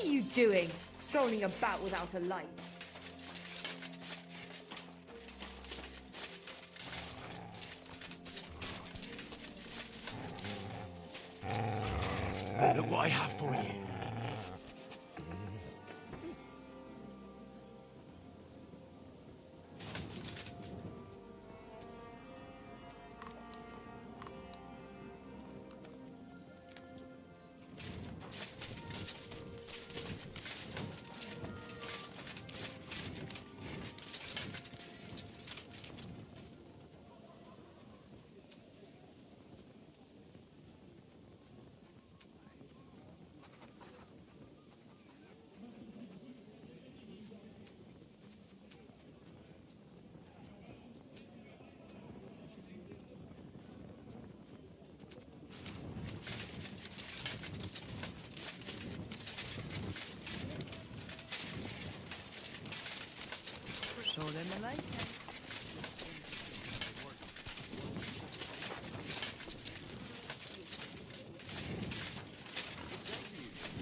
are you doing, strolling about without a light? Look what I have for you.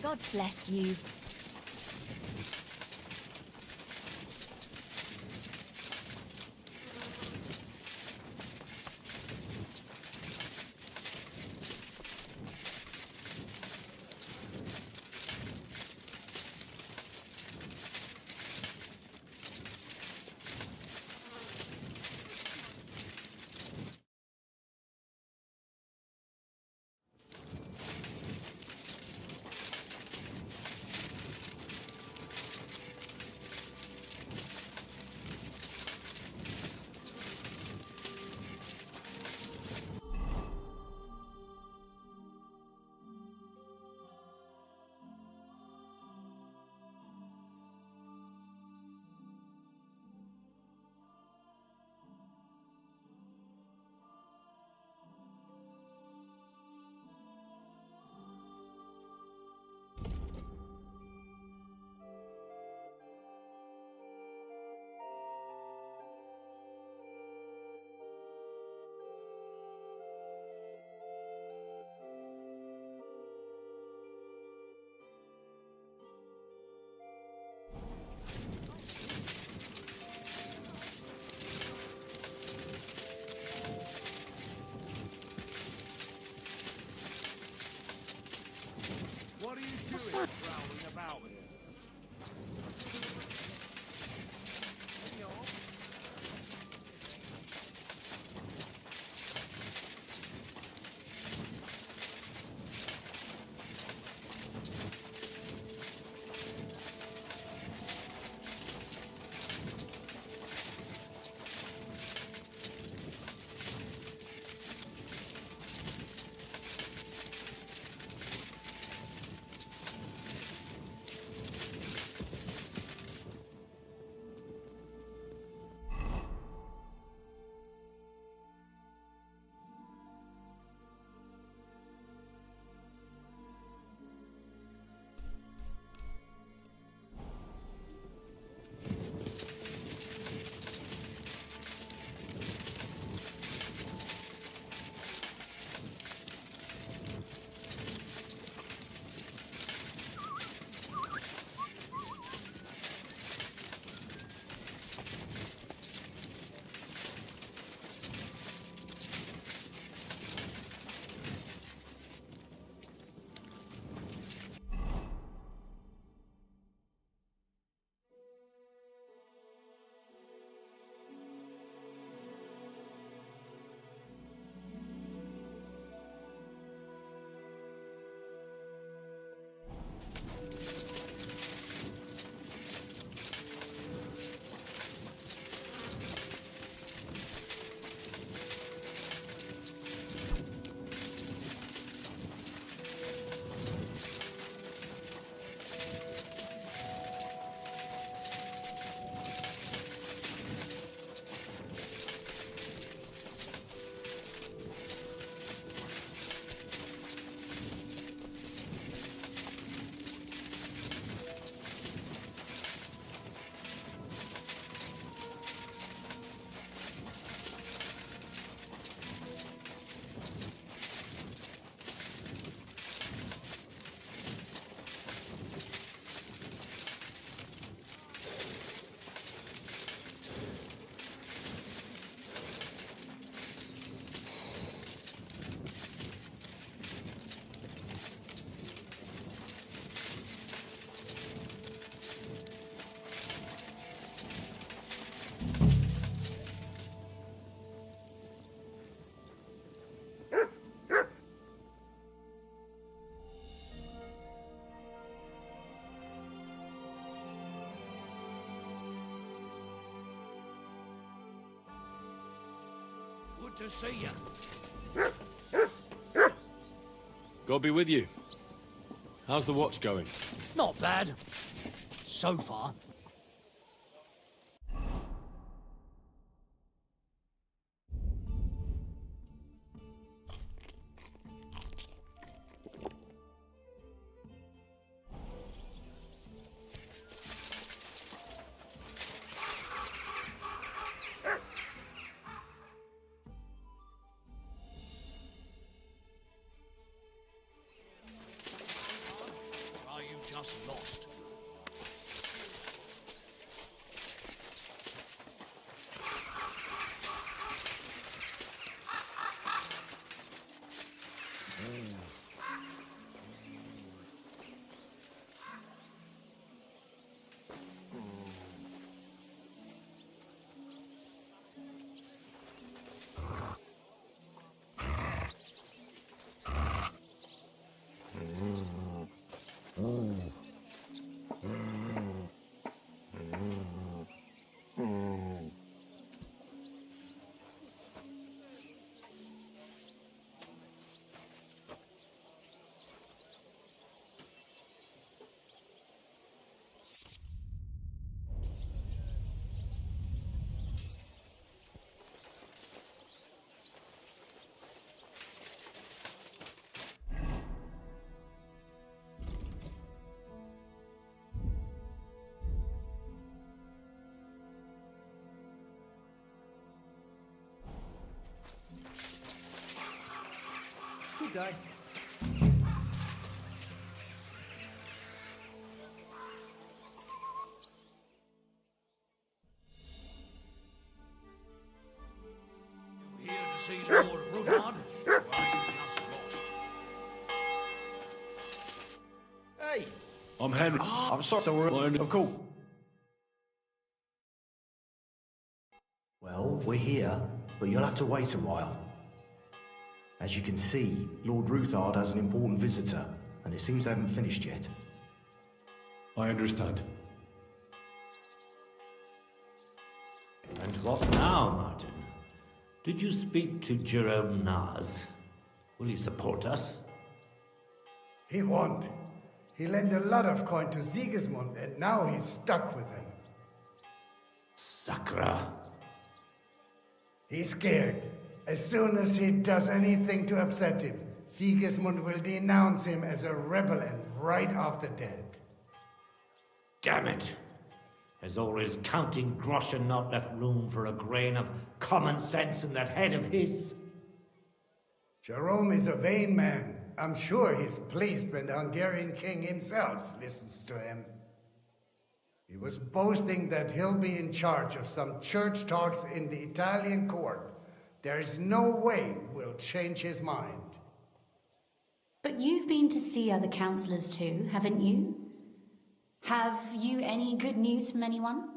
God bless you. Good to see you. God be with you. How's the watch going? Not bad. So far. Are you just lost? Good day. You here to see Lord Rutard? Or are you just lost? Hey! I'm Henry. I'm sorry, so we're of course. Well, we're here, but you'll have to wait a while. As you can see, Lord Ruthard has an important visitor, and it seems they haven't finished yet. I understand. And what now, Martin? Did you speak to Jerome Naz? Will he support us? He won't. He lent a lot of coin to Sigismund, and now he's stuck with him. Sakra. He's scared. As soon as he does anything to upset him, Sigismund will denounce him as a rebel and right after dead. Damn it! There's always counting groschen not left room for a grain of common sense in that head of his. Jerome is a vain man. I'm sure he's pleased when the Hungarian king himself listens to him. He was boasting that he'll be in charge of some church talks in the Italian court. There is no way we'll change his mind. But you've been to see other councillors too, haven't you? Have you any good news from anyone?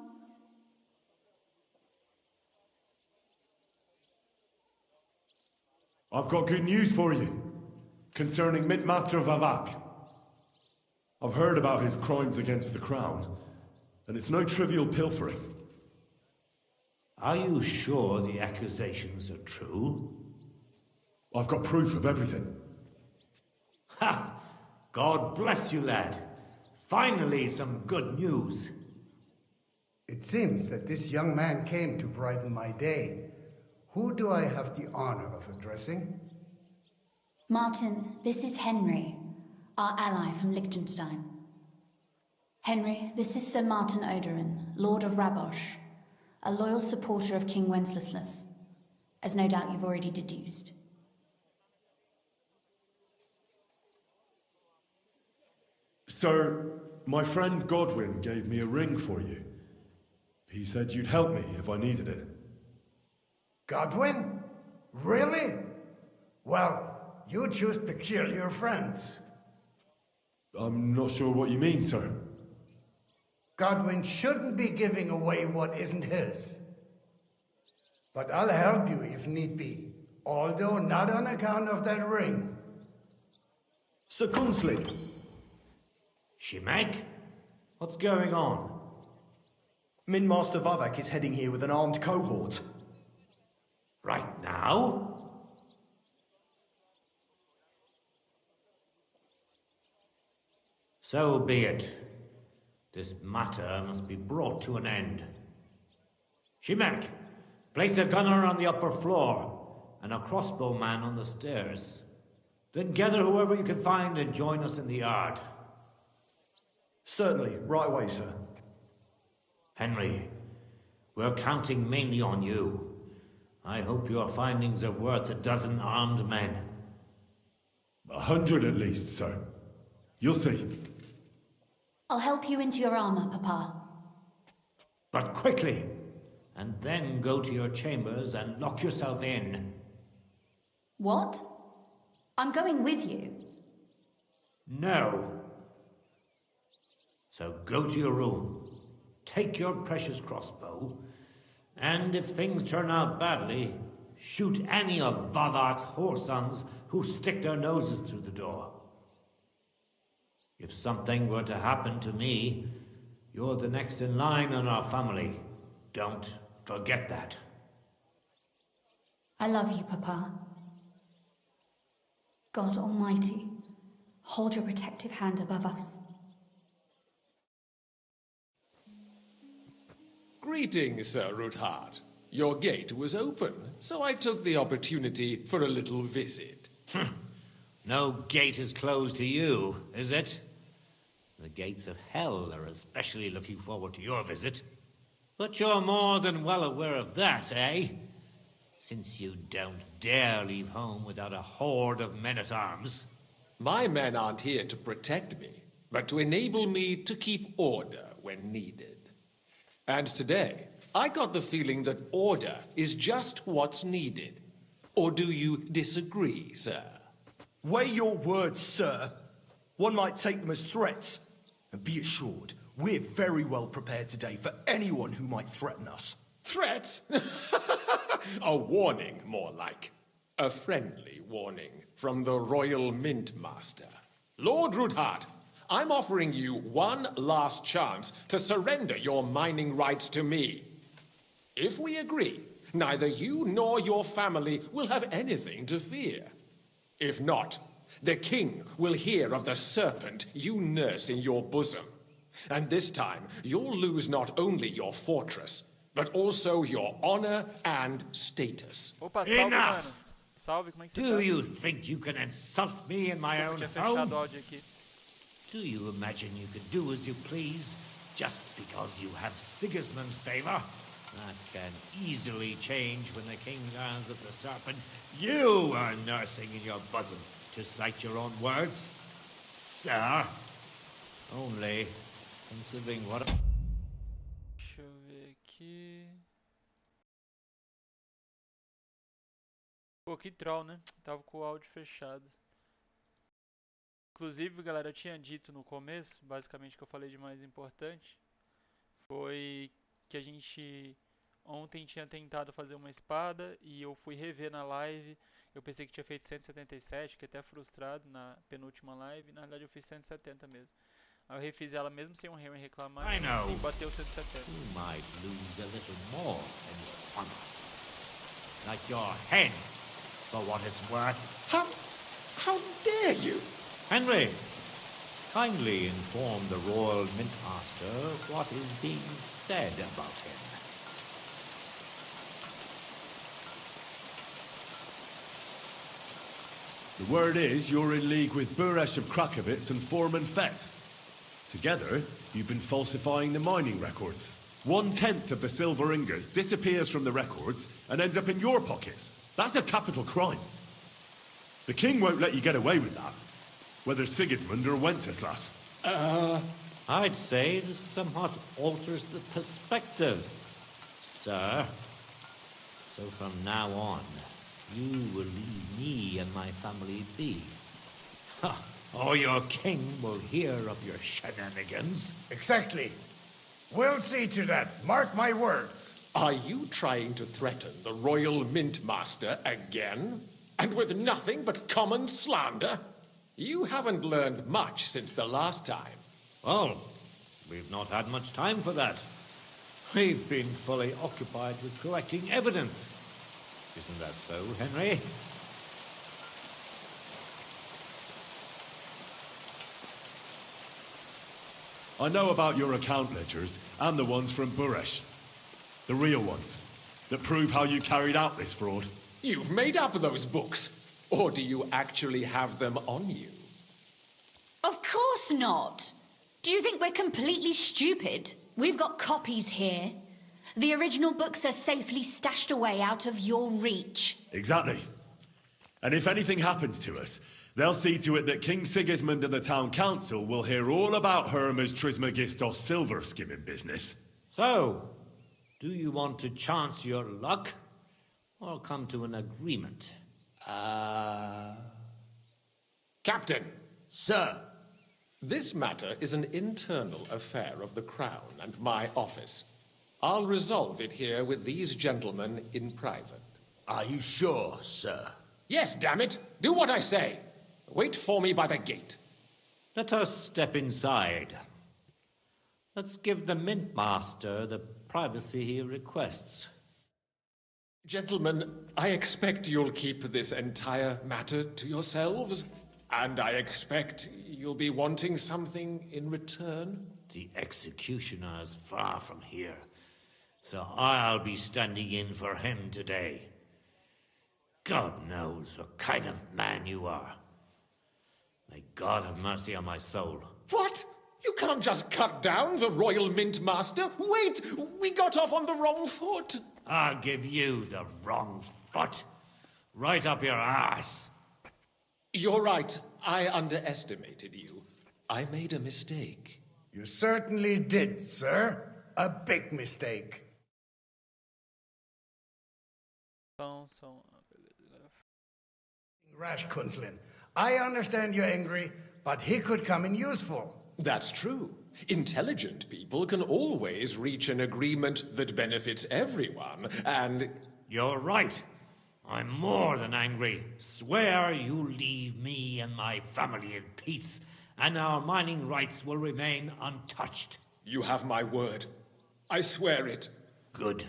I've got good news for you concerning Midmaster Vavak. I've heard about his crimes against the crown, and it's no trivial pilfering. Are you sure the accusations are true? I've got proof of everything. Ha! God bless you, lad. Finally, some good news. It seems that this young man came to brighten my day. Who do I have the honor of addressing? Martin, this is Henry, our ally from Liechtenstein. Henry, this is Sir Martin Odorin, Lord of Rabosh, a loyal supporter of King Wenceslas, as no doubt you've already deduced. Sir, my friend Godwin gave me a ring for you. He said you'd help me if I needed it. Godwin? Really? Well, you choose peculiar friends. I'm not sure what you mean, sir. Godwin shouldn't be giving away what isn't his. But I'll help you if need be, although not on account of that ring. Sir Kunslin! Shimek? What's going on? Minmaster Vavak is heading here with an armed cohort. Right now? So be it. This matter must be brought to an end. Shimek, place a gunner on the upper floor and a crossbowman on the stairs. Then gather whoever you can find and join us in the yard. Certainly, right away, sir. Henry, we're counting mainly on you. I hope your findings are worth 12 armed men. 100 at least, sir. You'll see. I'll help you into your armor, Papa. But quickly, and then go to your chambers and lock yourself in. What? I'm going with you. No. So go to your room, take your precious crossbow, and if things turn out badly, shoot any of Vavak's whoresons who stick their noses through the door. If something were to happen to me, you're the next in line in our family. Don't forget that. I love you, Papa. God Almighty, hold your protective hand above us. Greetings, Sir Ruthard. Your gate was open, so I took the opportunity for a little visit. No gate is closed to you, is it? The gates of hell are especially looking forward to your visit. But you're more than well aware of that, eh? Since you don't dare leave home without a horde of men-at-arms. My men aren't here to protect me, but to enable me to keep order when needed. And today, I got the feeling that order is just what's needed. Or do you disagree, sir? Weigh your words, sir. One might take them as threats. And be assured, we're very well prepared today for anyone who might threaten us. Threat? A warning, more like. A friendly warning from the Royal Mint Master. Lord Ruthard, I'm offering you one last chance to surrender your mining rights to me. If we agree, neither you nor your family will have anything to fear. If not, the king will hear of the serpent you nurse in your bosom. And this time, you'll lose not only your fortress, but also your honor and status. Opa, salve, Enough! mano. Salve, como é que você Do tá? you think you can insult me in my Eu own tinha fechado o home? áudio aqui. Do you imagine you could do as you please, just because you have Sigismund's favor? That can easily change when the king learns of the serpent you are nursing in your bosom, to cite your own words. Sir, only considering what... Deixa eu ver aqui. Pô, que troll, né? Tava com o áudio fechado. Inclusive, galera, eu tinha dito no começo, basicamente o que eu falei de mais importante, foi que a gente ontem tinha tentado fazer uma espada e eu fui rever na live. Eu pensei que tinha feito 177, fiquei até frustrado na penúltima live. Na verdade eu fiz 170 mesmo. Aí eu refiz ela mesmo sem um Henry reclamar I know. e bateu 170. You might lose a little more than your honor. Like your head, for what it's worth. How dare you? Henry, kindly inform the Royal Mint Master what is being said about him. The word is you're in league with Buresh of Krakowitz and Foreman Fett. Together, you've been falsifying the mining records. 1/10 of the silver ingots disappears from the records and ends up in your pockets. That's a capital crime. The king won't let you get away with that, whether Sigismund or Wenceslas. I'd say this somewhat alters the perspective, sir. So from now on, you will leave me and my family be. Ha! Or your king will hear of your shenanigans. Exactly. We'll see to that. Mark my words. Are you trying to threaten the Royal Mint Master again? And with nothing but common slander? You haven't learned much since the last time. Well, we've not had much time for that. We've been fully occupied with collecting evidence. Isn't that so, Henry? I know about your account ledgers, and the ones from Buresh. The real ones, that prove how you carried out this fraud. You've made up those books. Or do you actually have them on you? Of course not. Do you think we're completely stupid? We've got copies here. The original books are safely stashed away out of your reach. Exactly. And if anything happens to us, they'll see to it that King Sigismund and the town council will hear all about Hermes Trismegistos silver skimming business. So, do you want to chance your luck, or come to an agreement? Captain, Sir, this matter is an internal affair of the Crown and my office. I'll resolve it here with these gentlemen in private. are you sure, sir? Yes, damn it! Do what I say! Wait for me by the gate. Let us step inside. Let's give the Mint Master the privacy he requests. Gentlemen, I expect you'll keep this entire matter to yourselves. And I expect you'll be wanting something in return. The executioner is far from here, so I'll be standing in for him today. God knows what kind of man you are. May God have mercy on my soul. What? You can't just cut down the Royal Mint Master. Wait! We got off on the wrong foot. I'll give you the wrong foot. Right up your ass. You're right. I underestimated you. I made a mistake. You certainly did, sir. A big mistake. Rash Kunzlin. I understand you're angry, but he could come in useful. That's true. Intelligent people can always reach an agreement that benefits everyone, and... You're right. I'm more than angry. Swear you leave me and my family in peace, and our mining rights will remain untouched. You have my word. I swear it. Good.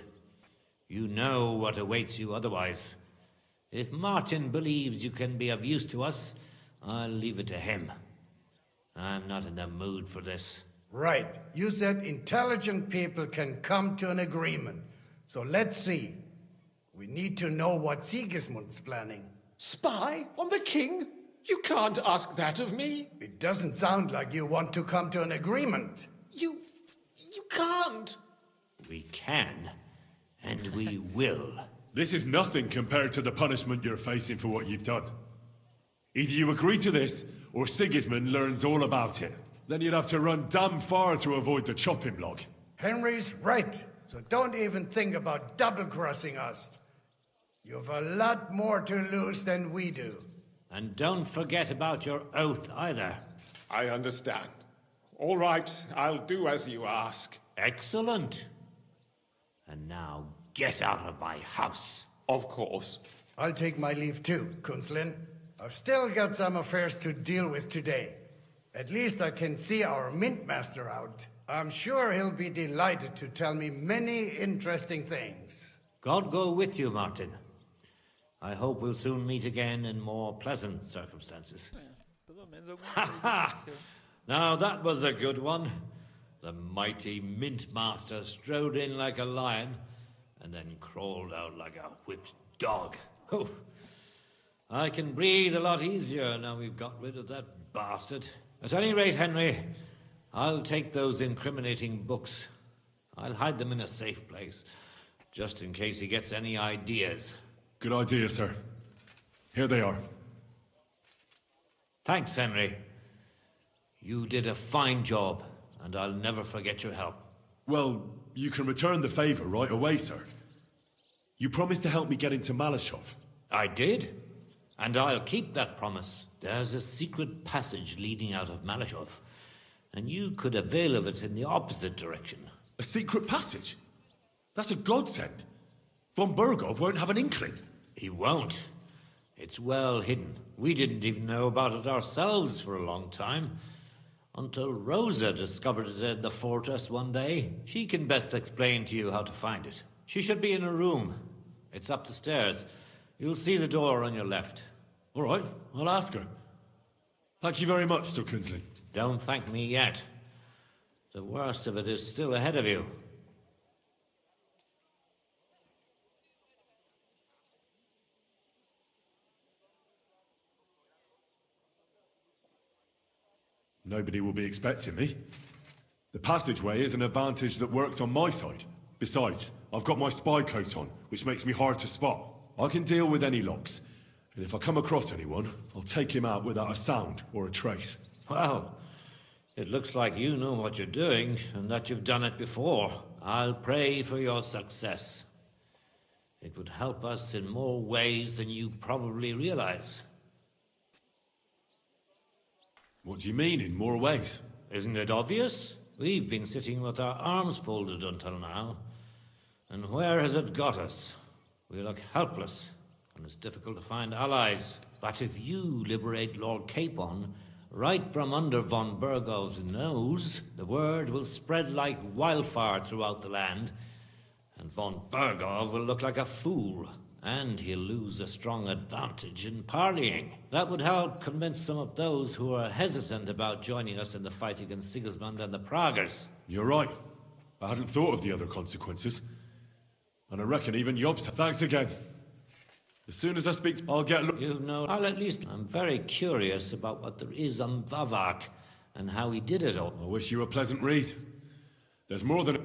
You know what awaits you otherwise. If Martin believes you can be of use to us, I'll leave it to him. I'm not in the mood for this. Right. You said intelligent people can come to an agreement. So let's see. We need to know what Sigismund's planning. Spy on the king? You can't ask that of me. It doesn't sound like you want to come to an agreement. You can't. We can, and we will. This is nothing compared to the punishment you're facing for what you've done. Either you agree to this, or Sigismund learns all about it. Then you'd have to run damn far to avoid the chopping block. Henry's right, so don't even think about double-crossing us. You've a lot more to lose than we do. And don't forget about your oath either. I understand. All right, I'll do as you ask. Excellent. And now get out of my house. Of course. I'll take my leave too, Kunzlin. I've still got some affairs to deal with today. At least I can see our Mint Master out. I'm sure he'll be delighted to tell me many interesting things. God go with you, Martin. I hope we'll soon meet again in more pleasant circumstances. Ha ha! Now that was a good one. The mighty Mint Master strode in like a lion and then crawled out like a whipped dog. Oh, I can breathe a lot easier now we've got rid of that bastard. At any rate, Henry, I'll take those incriminating books. I'll hide them in a safe place, just in case he gets any ideas. Good idea, sir. Here they are. Thanks, Henry. You did a fine job, and I'll never forget your help. Well, you can return the favor right away, sir. You promised to help me get into Malashov. I did, and I'll keep that promise. There's a secret passage leading out of Malashov, and you could avail of it in the opposite direction. A secret passage? That's a godsend. Von Burgov won't have an inkling. He won't. It's well hidden. We didn't even know about it ourselves for a long time. Until Rosa discovered it in the fortress one day. She can best explain to you how to find it. She should be in a room. It's up the stairs. You'll see the door on your left. All right, I'll ask her. Thank you very much, Sir Kingsley. Don't thank me yet. The worst of it is still ahead of you. Nobody will be expecting me. The passageway is an advantage that works on my side. Besides, I've got my spy coat on, which makes me hard to spot. I can deal with any locks, and if I come across anyone, I'll take him out without a sound or a trace. Well, it looks like you know what you're doing, and that you've done it before. I'll pray for your success. It would help us in more ways than you probably realize. What do you mean, in more ways? Isn't it obvious? We've been sitting with our arms folded until now. And where has it got us? We look helpless, and it's difficult to find allies. But if you liberate Lord Capon, right from under von Burgov's nose, the word will spread like wildfire throughout the land, and von Burgov will look like a fool, and he'll lose a strong advantage in parleying. That would help convince some of those who are hesitant about joining us in the fight against Sigismund and the Praguers. You're right. I hadn't thought of the other consequences. And I reckon even Jobst... Thanks again. As soon as I speak, I'll get... You know, I'm very curious about what there is on Vavak, and how he did it all. I wish you a pleasant read. There's more than...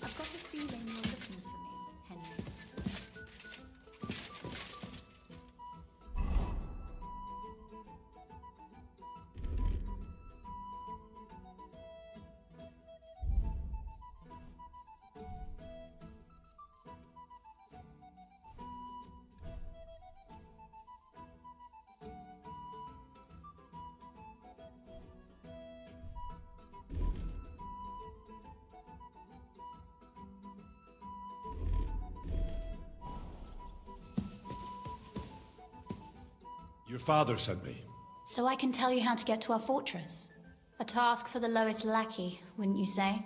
I've got a feeling you're looking for me, Henry. Your father sent me. So I can tell you how to get to our fortress. A task for the lowest lackey, wouldn't you say?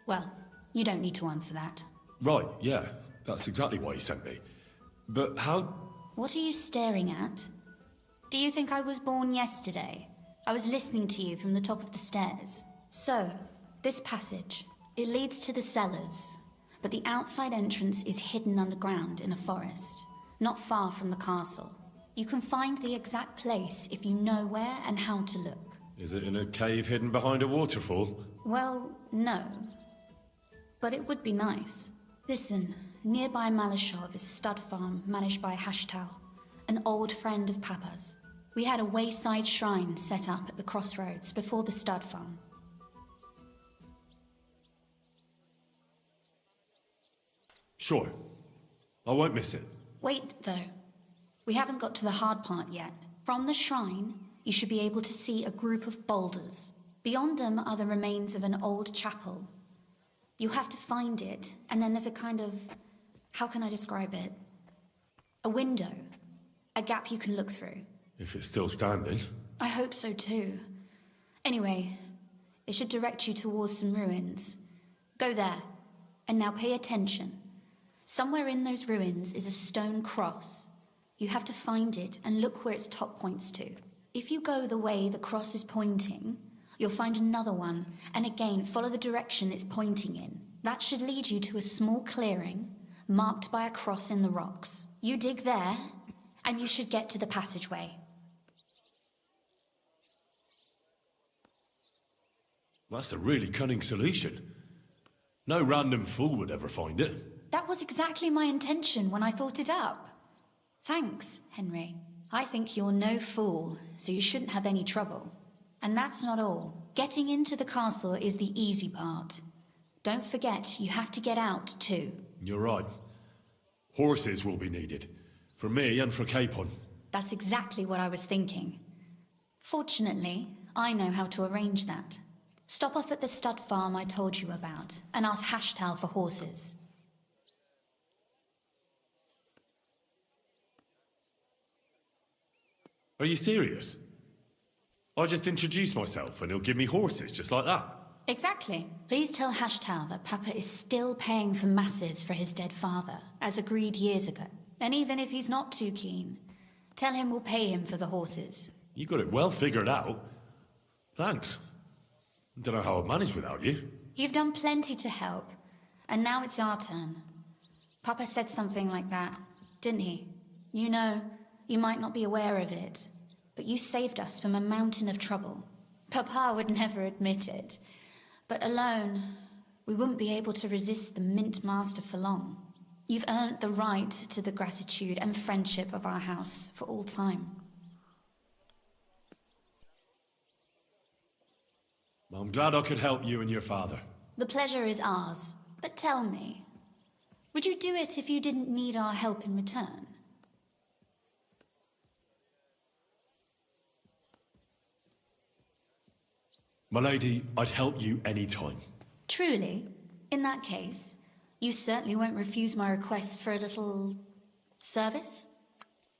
Well, you don't need to answer that. Right, yeah. That's exactly why he sent me. But how... What are you staring at? Do you think I was born yesterday? I was listening to you from the top of the stairs. So, this passage, it leads to the cellars, but the outside entrance is hidden underground in a forest, not far from the castle. You can find the exact place if you know where and how to look. Is it in a cave hidden behind a waterfall? Well, no. But it would be nice. Listen, nearby Malashov is a stud farm managed by Hashtal, an old friend of Papa's. We had a wayside shrine set up at the crossroads before the stud farm. Sure. I won't miss it. Wait, though. We haven't got to the hard part yet. From the shrine, you should be able to see a group of boulders. Beyond them are the remains of an old chapel. You have to find it, and then there's a kind of... how can I describe it? A window. A gap you can look through. If it's still standing. I hope so too. Anyway, it should direct you towards some ruins. Go there. And now pay attention. Somewhere in those ruins is a stone cross. You have to find it and look where its top points to. If you go the way the cross is pointing, you'll find another one, and again follow the direction it's pointing in. That should lead you to a small clearing, marked by a cross in the rocks. You dig there, and you should get to the passageway. That's a really cunning solution. No random fool would ever find it. That was exactly my intention when I thought it up. Thanks, Henry. I think you're no fool, so you shouldn't have any trouble. And that's not all. Getting into the castle is the easy part. Don't forget, you have to get out too. You're right. Horses will be needed. For me and for Capon. That's exactly what I was thinking. Fortunately, I know how to arrange that. Stop off at the stud farm I told you about, and ask Hashtal for horses. Are you serious? I'll just introduce myself and he'll give me horses just like that. Exactly. Please tell Hashtal that Papa is still paying for masses for his dead father, as agreed years ago. And even if he's not too keen, tell him we'll pay him for the horses. You got it well figured out. Thanks. Don't know how I'd manage without you. You've done plenty to help, and now it's our turn. Papa said something like that, didn't he? You know, you might not be aware of it, but you saved us from a mountain of trouble. Papa would never admit it, but alone, we wouldn't be able to resist the Mint Master for long. You've earned the right to the gratitude and friendship of our house for all time. I'm glad I could help you and your father. The pleasure is ours, but tell me, would you do it if you didn't need our help in return? My lady, I'd help you any time. Truly? In that case, you certainly won't refuse my request for a little service?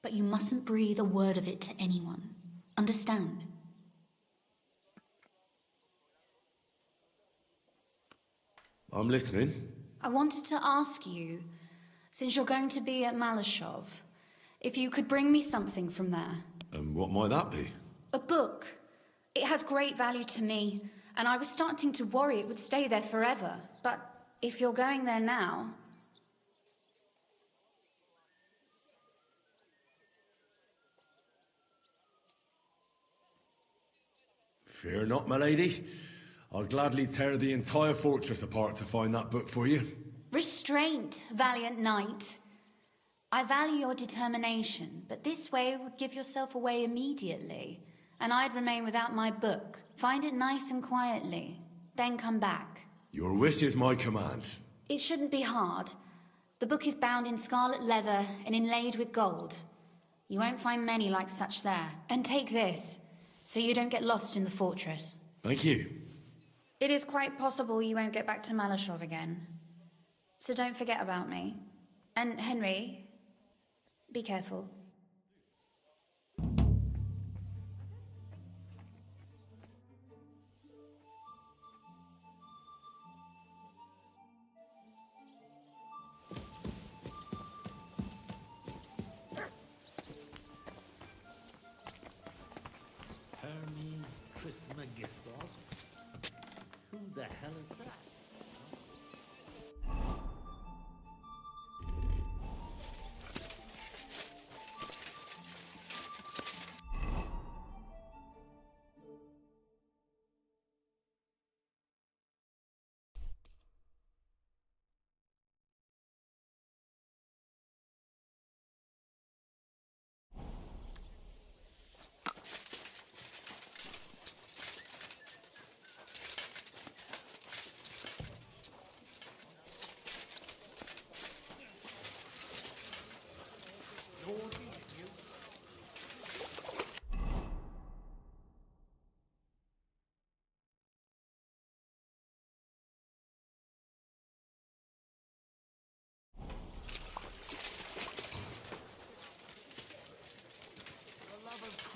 But you mustn't breathe a word of it to anyone. Understand? I'm listening. I wanted to ask you, since you're going to be at Malashov, if you could bring me something from there. And what might that be? A book. It has great value to me, and I was starting to worry it would stay there forever. But if you're going there now... Fear not, my lady. I'll gladly tear the entire fortress apart to find that book for you. Restraint, valiant knight. I value your determination, but this way would give yourself away immediately, and I'd remain without my book. Find it nice and quietly, then come back. Your wish is my command. It shouldn't be hard. The book is bound in scarlet leather and inlaid with gold. You won't find many like such there. And take this, so you don't get lost in the fortress. Thank you. It is quite possible you won't get back to Malashov again. So don't forget about me. And Henry, be careful. Hermes Trismegistos? Who the hell is that?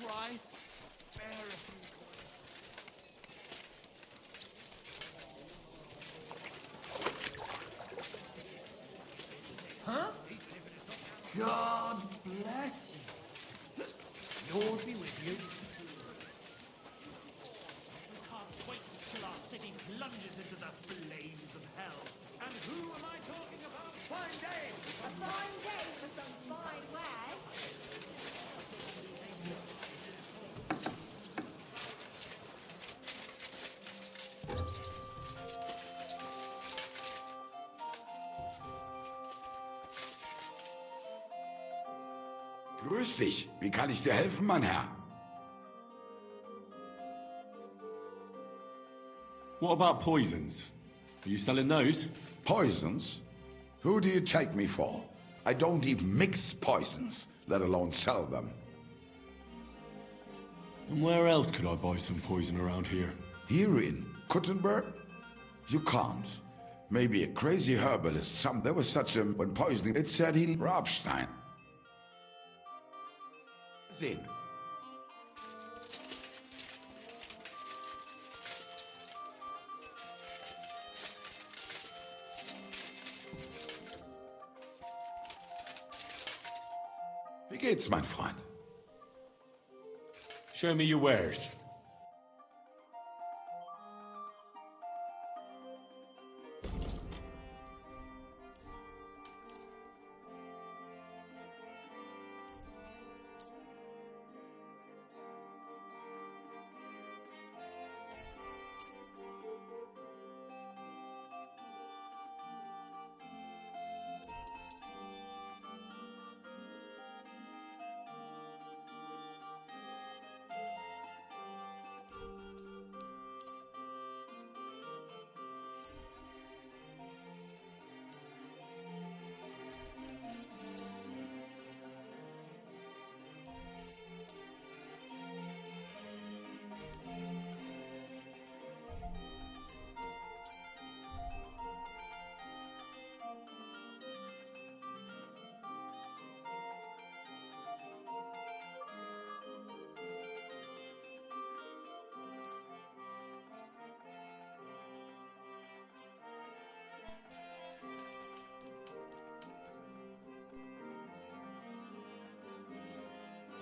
Christ, spare a few coins. Huh? God bless you. Lord be with you. We can't wait till our city plunges into the flames of hell. And who am I talking about? Fine day! A fine day for some fine wares. Grüß dich. Wie kann ich dir helfen, mein Herr? What about poisons? Are you selling those? Poisons? Who do you take me for? I don't even mix poisons, let alone sell them. And where else could I buy some poison around here? Here in Kuttenberg? You can't. Maybe a crazy herbalist. There was such a... When poisoning, it said he'll... Rabstein. Sehen. Wie geht's, mein Freund? Show me your wares.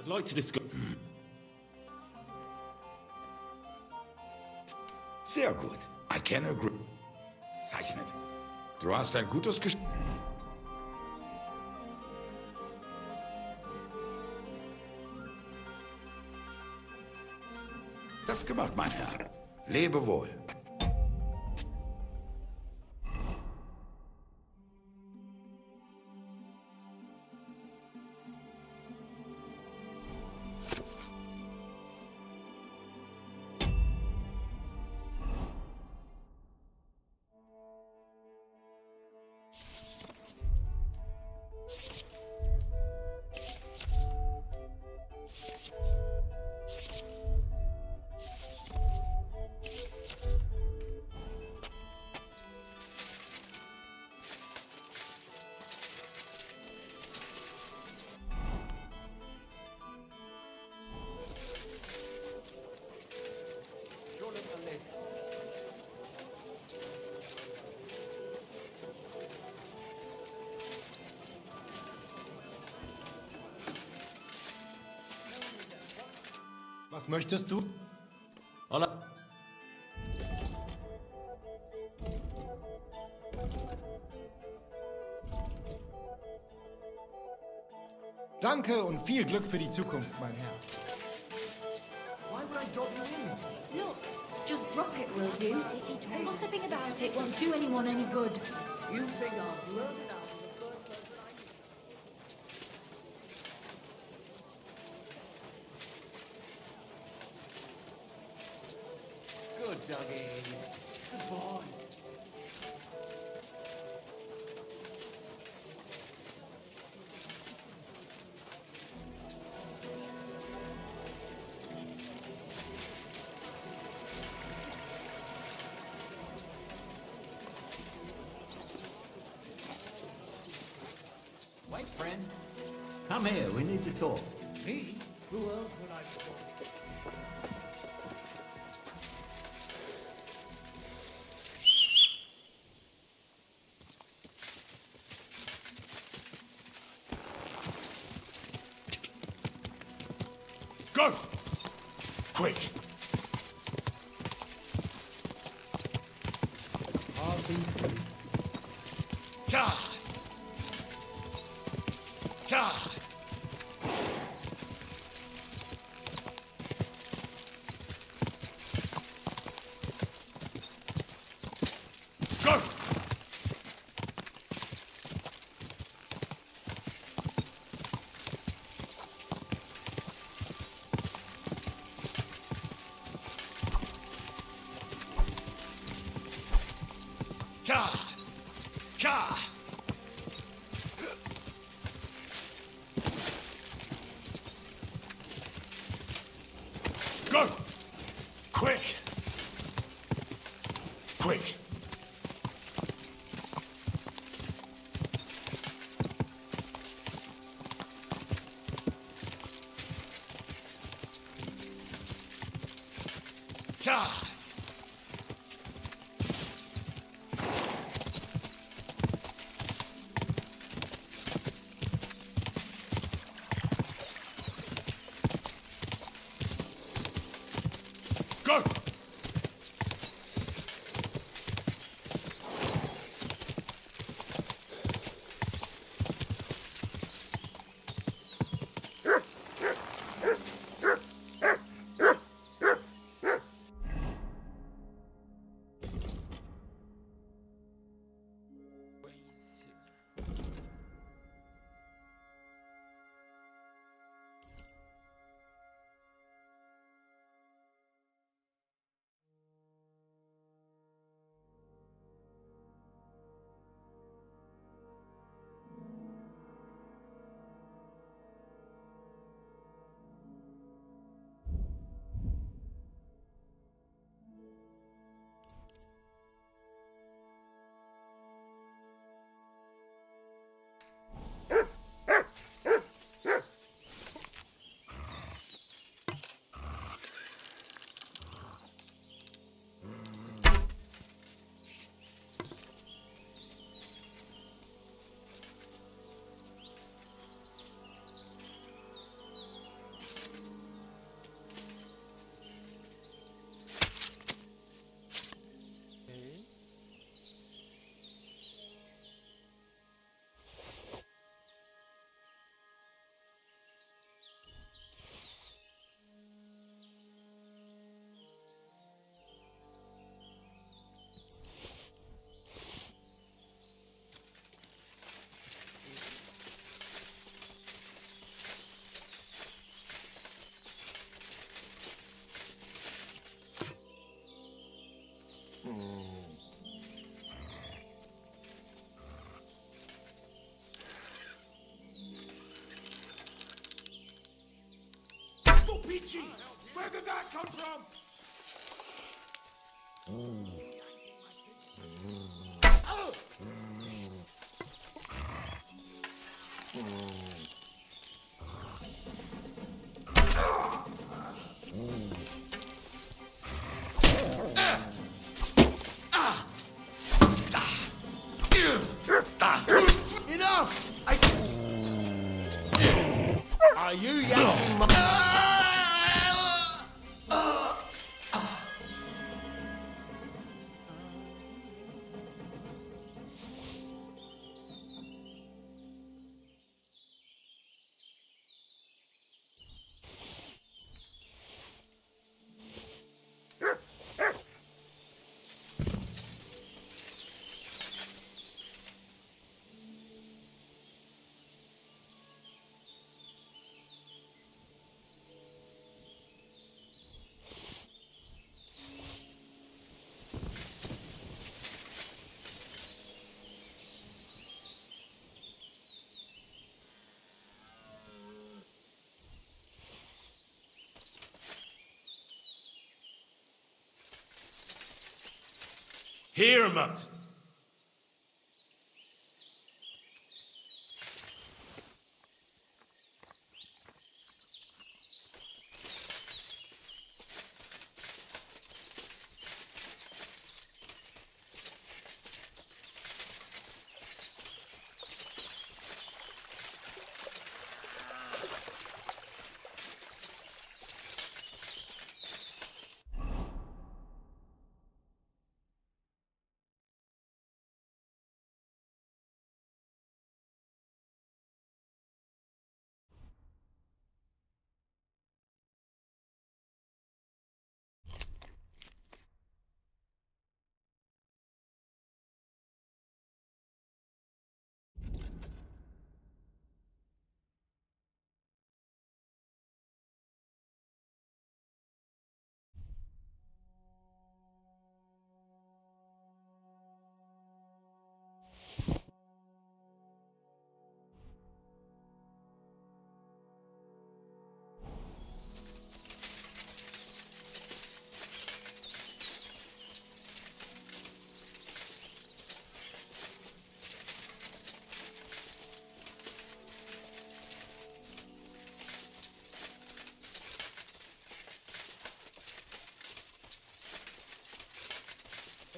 I'd like to discuss... Sehr gut. I can agree. Zeichnet. Du hast ein gutes Gespräch. Das gemacht, mein Herr. Lebe wohl. Was möchtest du? Hola. Danke und viel Glück für die Zukunft, mein Herr. Why would I drop you in? Look, just drop it, will you? Gossiping about it won't do anyone any good. You think I'll blurt it out to the first person I meet? Good, Dougie. Good boy. Wait, friend. Come here, we need to talk. Me? Who else would I call? Go! Quick! Passing through. God! God! Go! God! God! Go! Quick! Quick! Yeah! Go! Peachy! Where did that come from? Enough! Are you yanking my... Hear him out.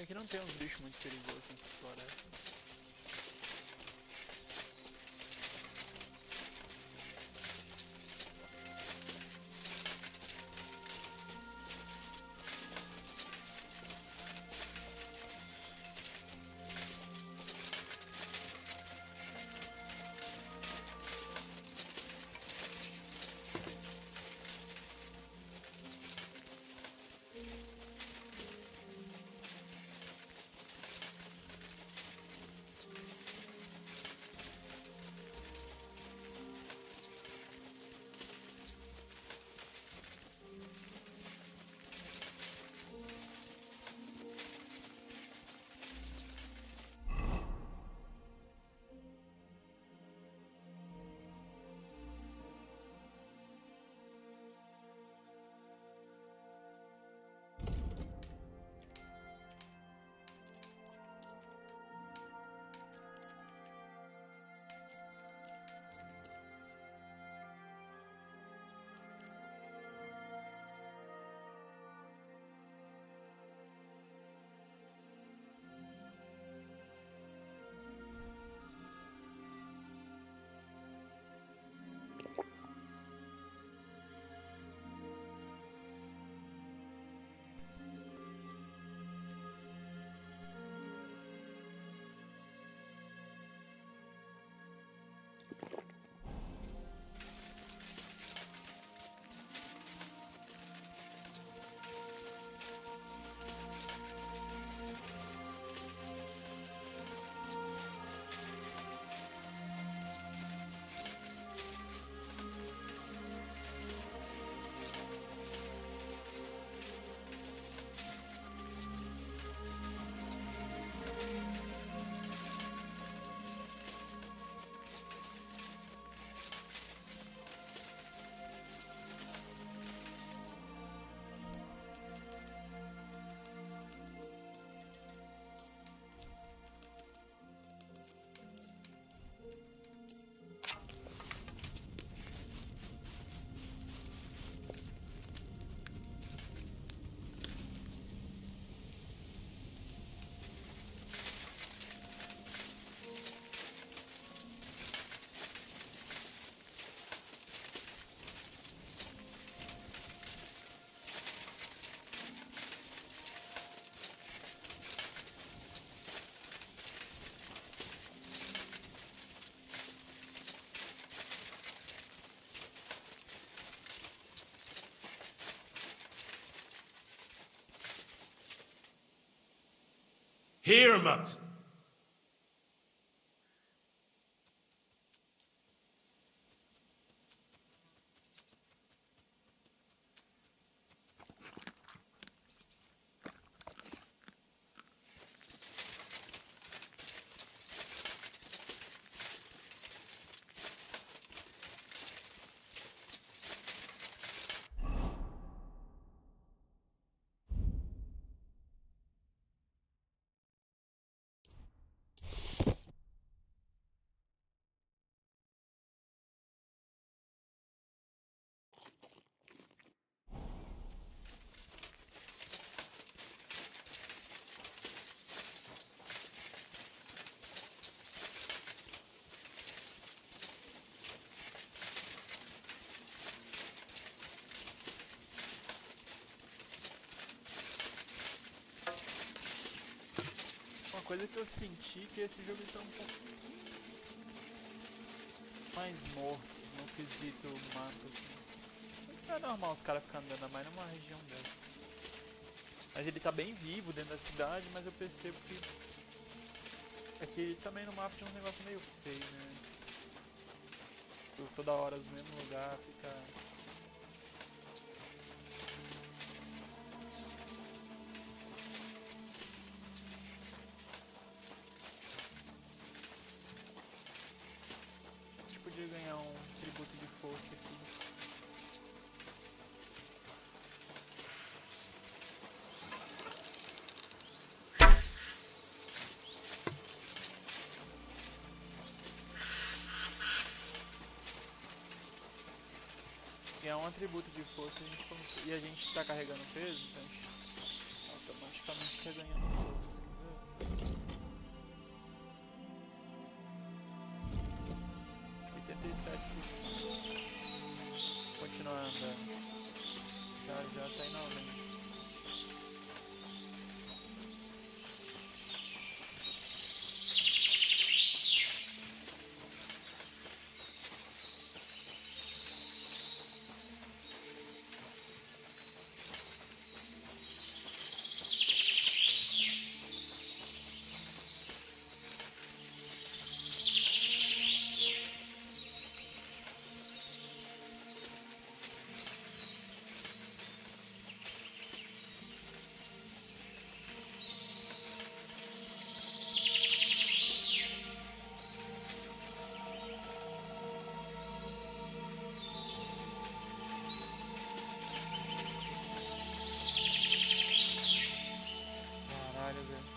Aqui não tem uns bichos muito perigosos nessa floresta. Heermat! Uma coisa que eu senti que esse jogo está um pouco mais morto no quesito mapa. Assim. É normal os caras ficarem andando mais numa região dessa. Mas ele tá bem vivo dentro da cidade, mas eu percebo que aqui também no mapa tem um negócio meio feio, né? Toda hora no mesmo lugar, fica... Podia ganhar um tributo de força aqui. Ganhar um atributo de força e a gente tá carregando peso, então automaticamente tá ganhando força. Já já tá indo além. Caralho, velho.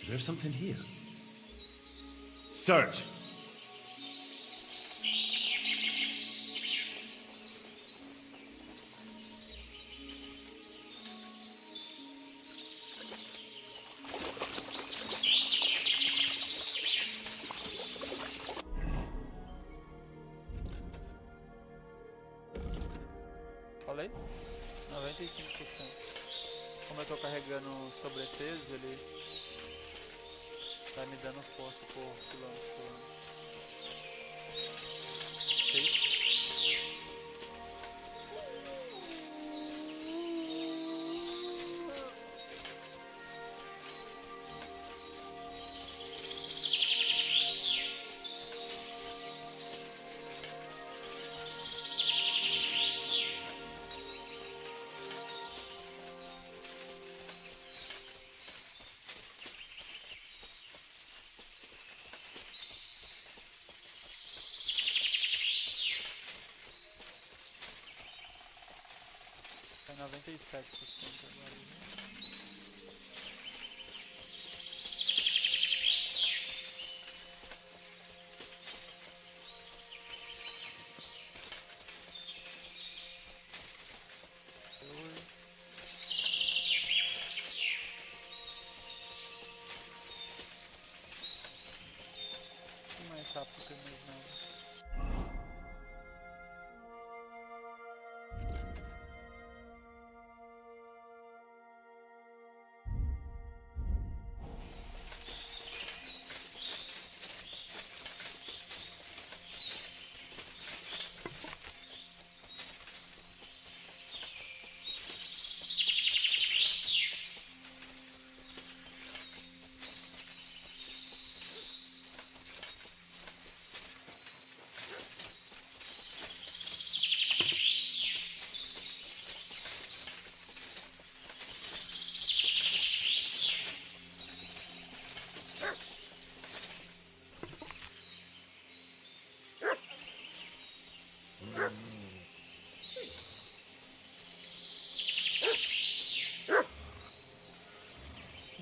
Is there something here? Search! Falei? 95%. Como eu tô carregando sobrepeso, ele tá me dando força por quilômetro por ano. Ok? Tá 97% agora. Mais rápido que eu imaginava.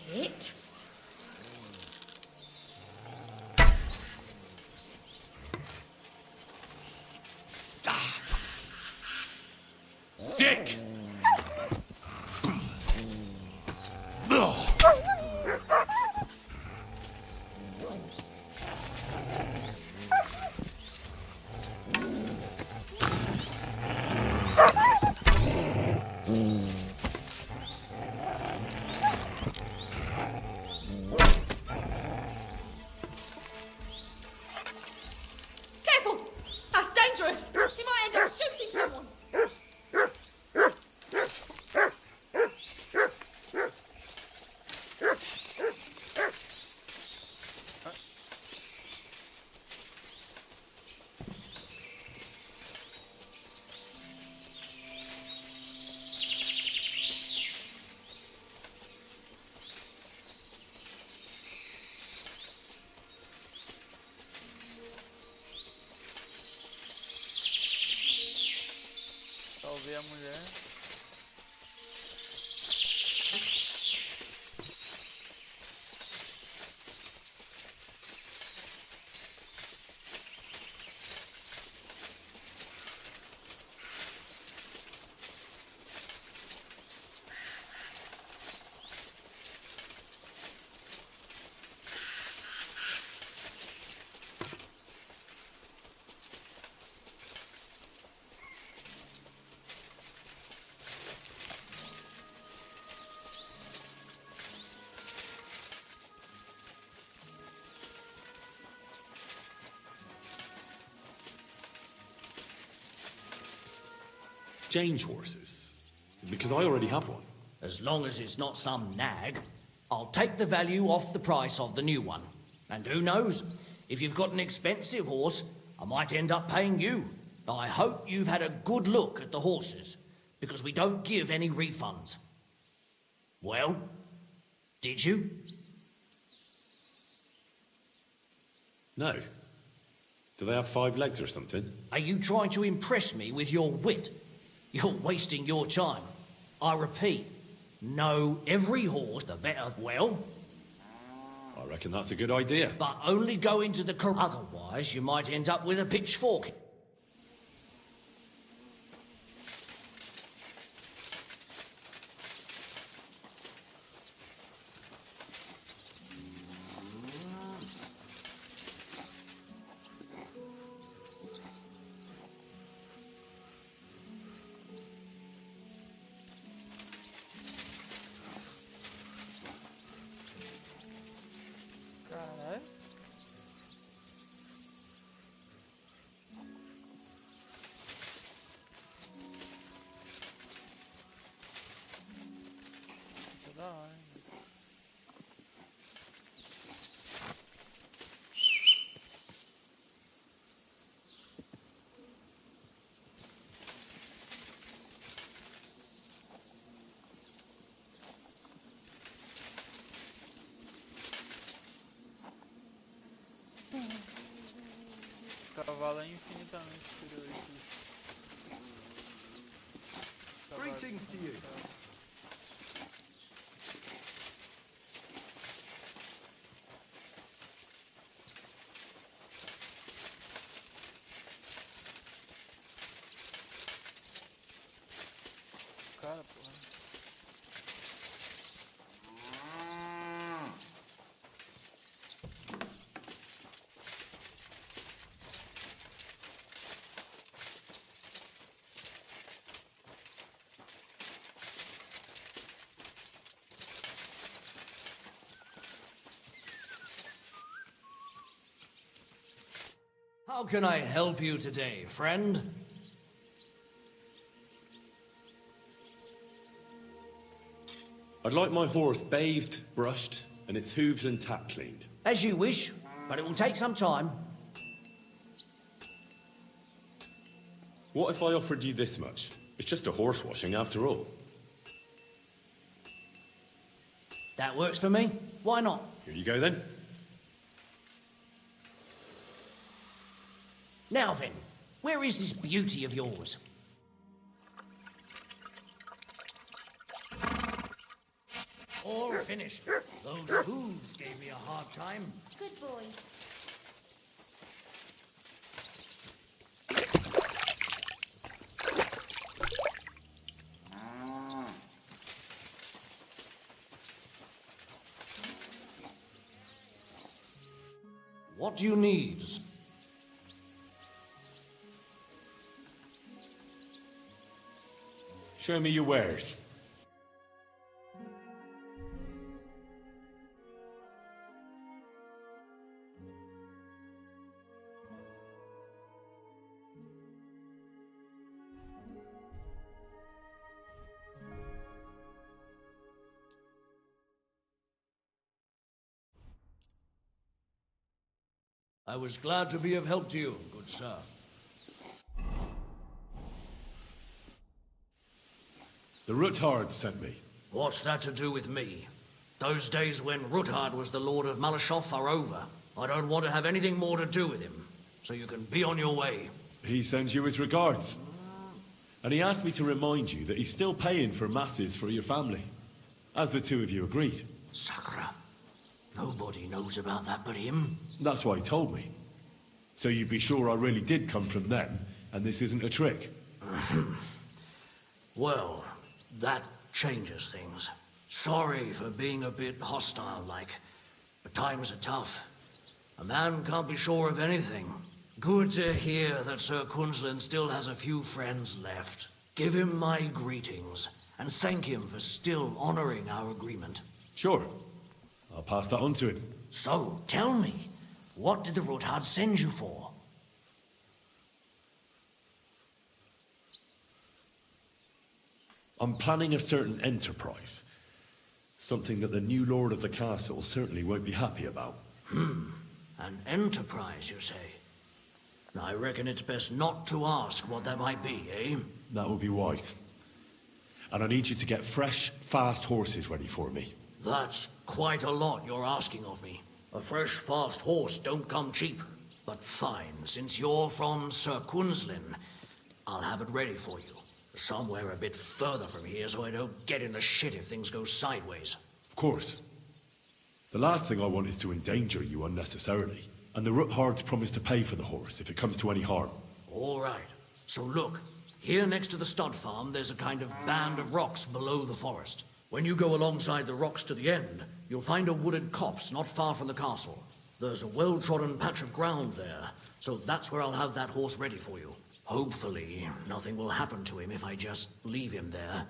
Sit. Sick! Careful! That's dangerous! He might end up shooting someone! ver a mulher. Change horses? Because I already have one. As long as it's not some nag, I'll take the value off the price of the new one. And who knows, if you've got an expensive horse, I might end up paying you. I hope you've had a good look at the horses, because we don't give any refunds. Well, did you? No. Do they have 5 legs or something? Are you trying to impress me with your wit? You're wasting your time. I repeat, know every horse, the better. Well, I reckon that's a good idea. but only go into the otherwise you might end up with a pitchfork. Caralho. Tá da hora, hein? Cavalo é infinitamente superior a esses. Greetings to you. Cara, porra. How can I help you today, friend? I'd like my horse bathed, brushed, and its hooves and tack cleaned. As you wish, but it will take some time. What if I offered you this much? It's just a horse washing after all. That works for me. Why not? Here you go then. Now then, where is this beauty of yours? All finished. Those hooves gave me a hard time. Good boy. What do you need? Show me your wares. I was glad to be of help to you, good sir. The Ruthard sent me. What's that to do with me? Those days when Ruthard was the Lord of Malashov are over. I don't want to have anything more to do with him, so you can be on your way. He sends you his regards. And he asked me to remind you that he's still paying for masses for your family, as the two of you agreed. Sakura. Nobody knows about that but him. That's why he told me. So you'd be sure I really did come from them, and this isn't a trick. Well, that changes things. Sorry for being a bit hostile-like, but times are tough. A man can't be sure of anything. Good to hear that Sir Quinlan still has a few friends left. Give him my greetings, and thank him for still honoring our agreement. Sure. I'll pass that on to him. So, tell me, what did the Rothard send you for? I'm planning a certain enterprise. Something that the new lord of the castle certainly won't be happy about. An enterprise, you say? I reckon it's best not to ask what that might be, eh? That would be wise. And I need you to get fresh, fast horses ready for me. That's quite a lot you're asking of me. A fresh, fast horse don't come cheap. But fine, since you're from Sir Quinlan, I'll have it ready for you. Somewhere a bit further from here so I don't get in the shit if things go sideways. Of course. The last thing I want is to endanger you unnecessarily. And the Roothards promise to pay for the horse if it comes to any harm. All right. So look, here next to the stud farm, there's a kind of band of rocks below the forest. When you go alongside the rocks to the end, you'll find a wooded copse not far from the castle. There's a well-trodden patch of ground there, so that's where I'll have that horse ready for you. Hopefully, nothing will happen to him if I just leave him there.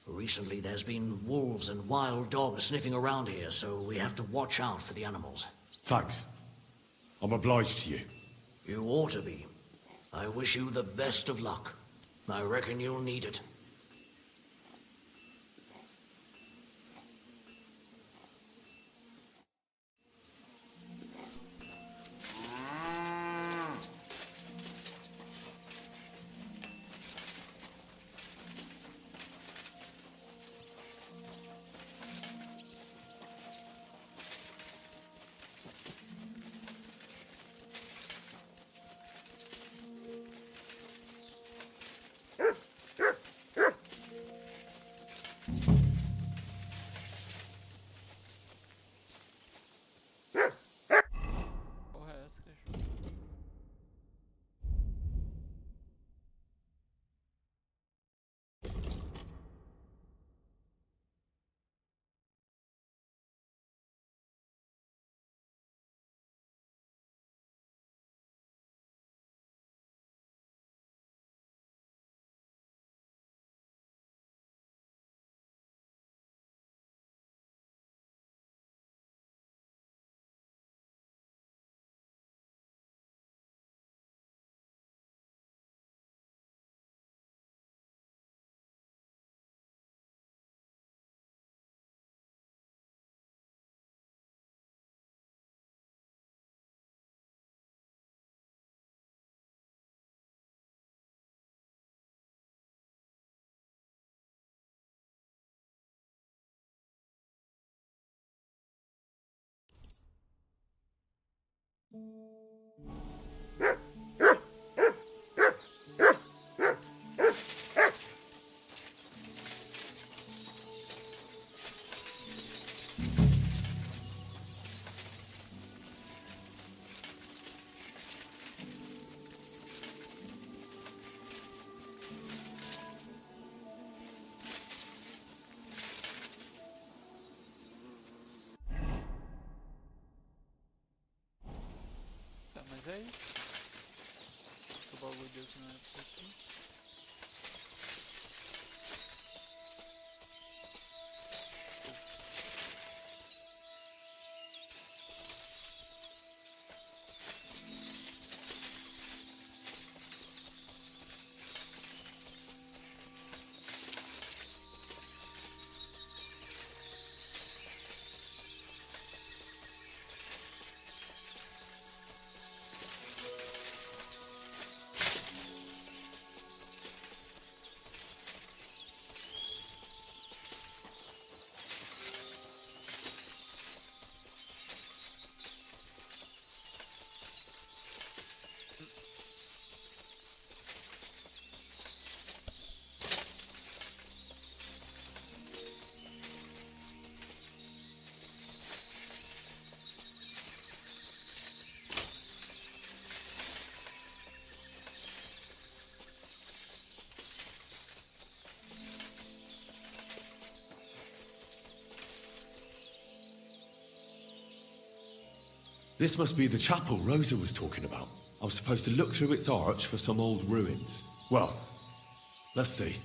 Recently, there's been wolves and wild dogs sniffing around here, so we have to watch out for the animals. Thanks. I'm obliged to you. You ought to be. I wish you the best of luck. I reckon you'll need it. Porra, é essa, cachorro? Tá, mas é isso. O bagulho deu que não é por aqui. This must be the chapel Rosa was talking about. I was supposed to look through its arch for some old ruins. Well, let's see.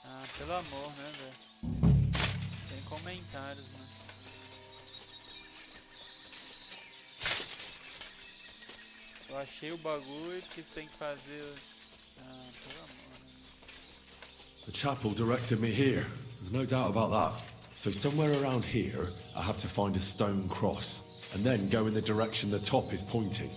Ah, pelo amor, né, velho? Sem comentários, né? Eu achei o bagulho que você tem que fazer. Ah, pelo amor, né? The chapel directed me here. There's no doubt about that. So somewhere around here, I have to find a stone cross, and then go in the direction the top is pointing.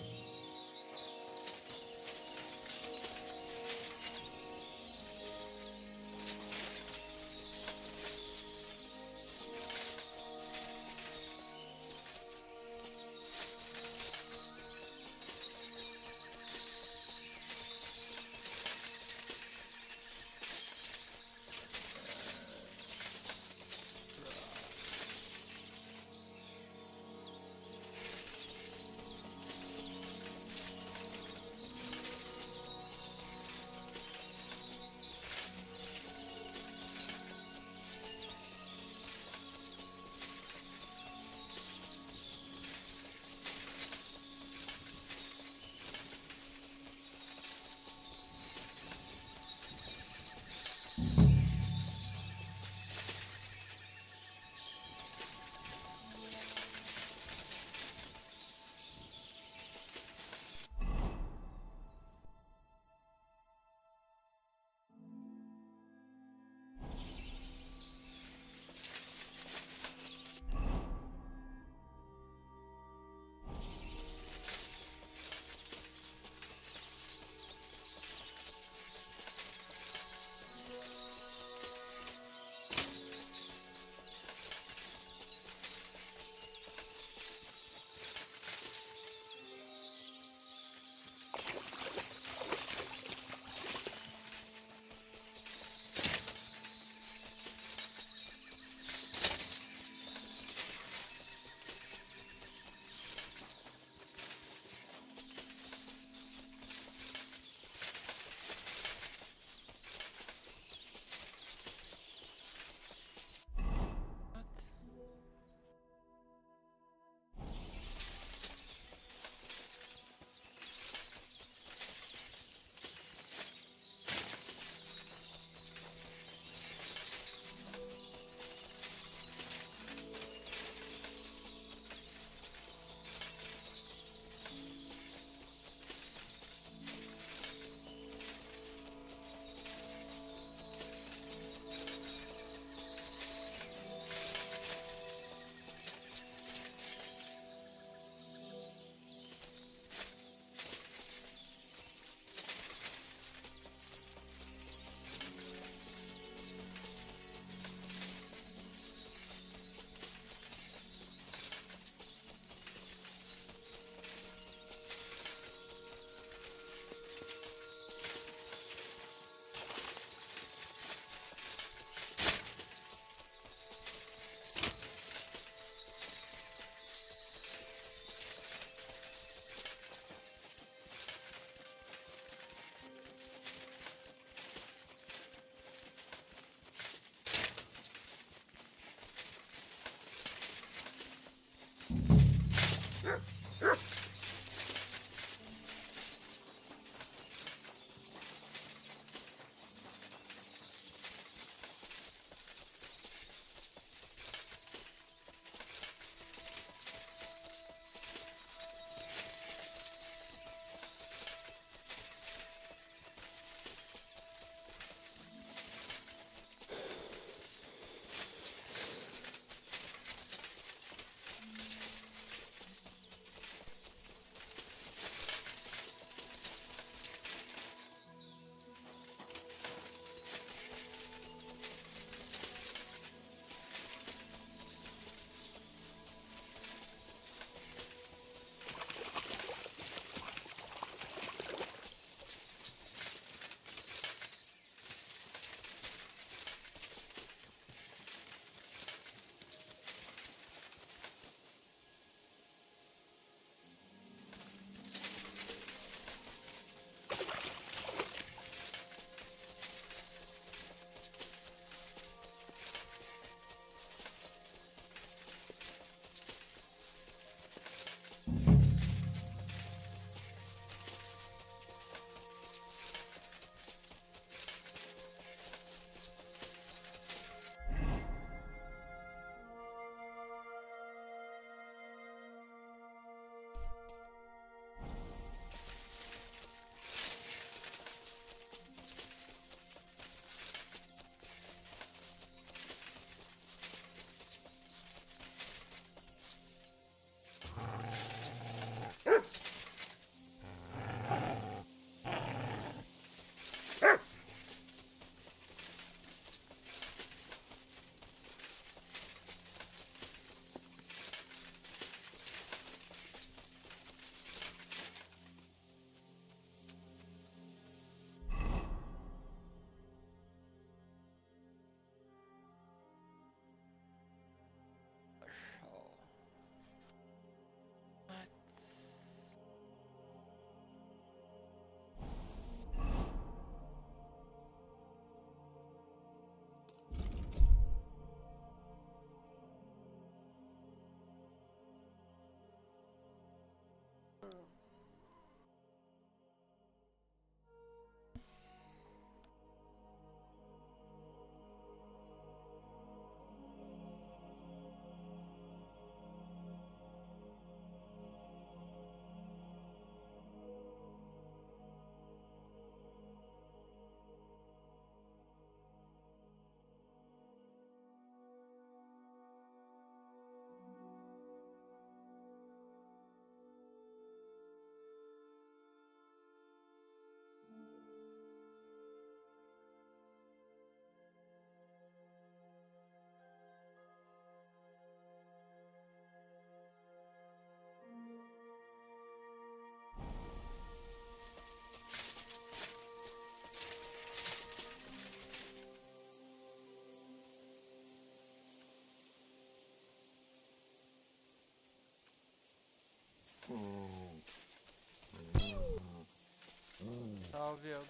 Salve, Elder.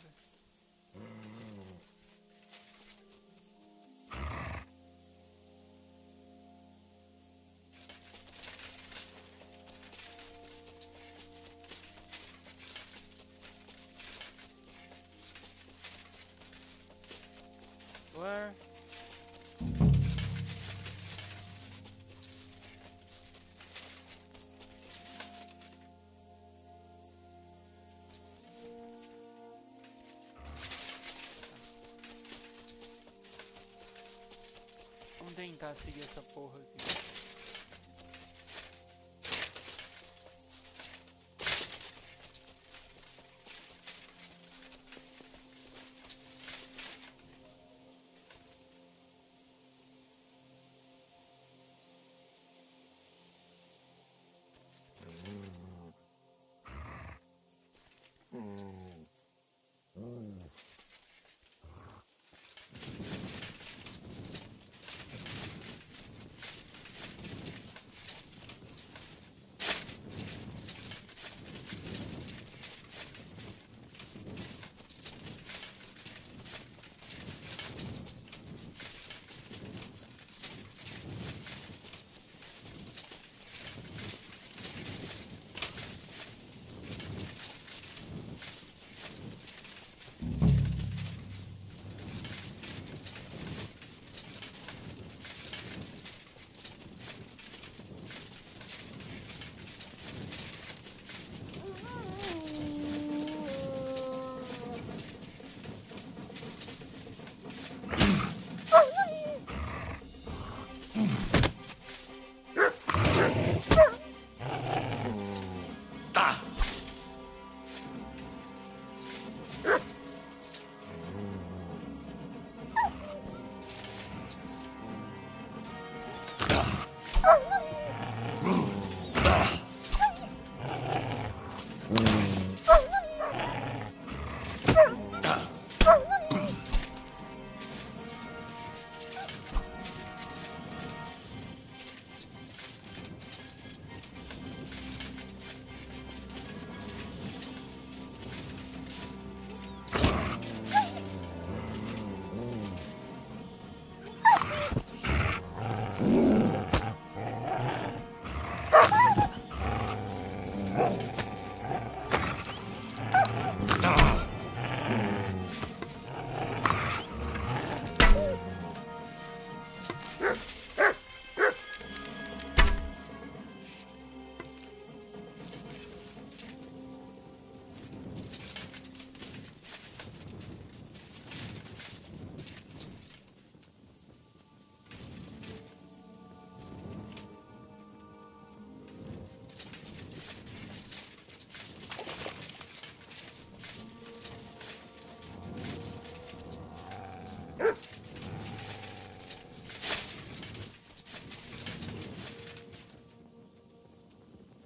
Where? Vamos tentar seguir essa porra aqui.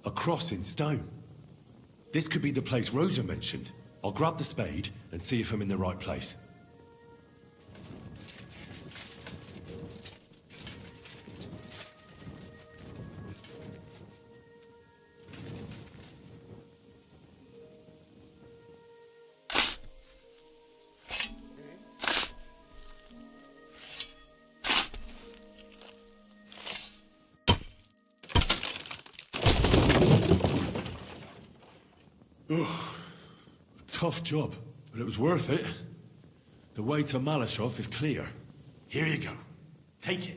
A cross in stone. This could be the place Rosa mentioned. I'll grab the spade and see if I'm in the right place. Tough job, but it was worth it. The way to Malashov is clear. Here you go. Take it.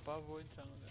pavor entrar no lugar.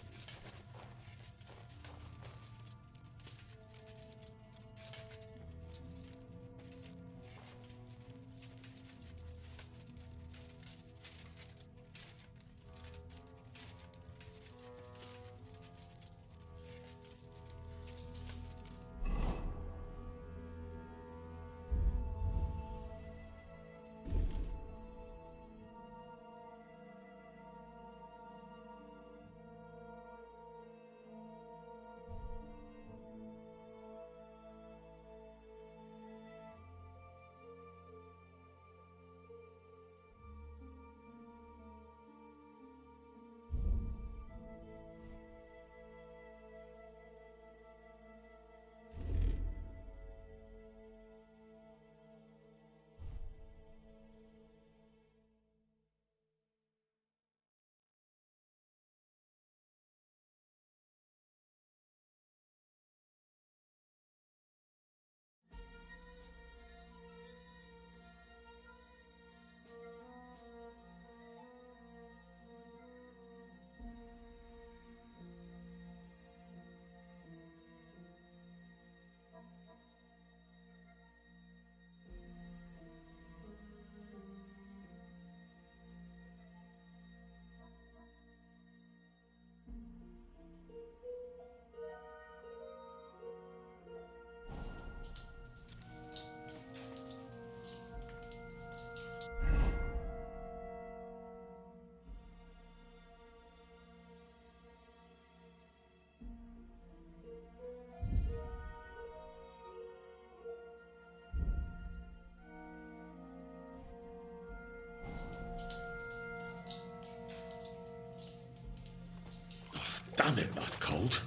Damn it, that's cold.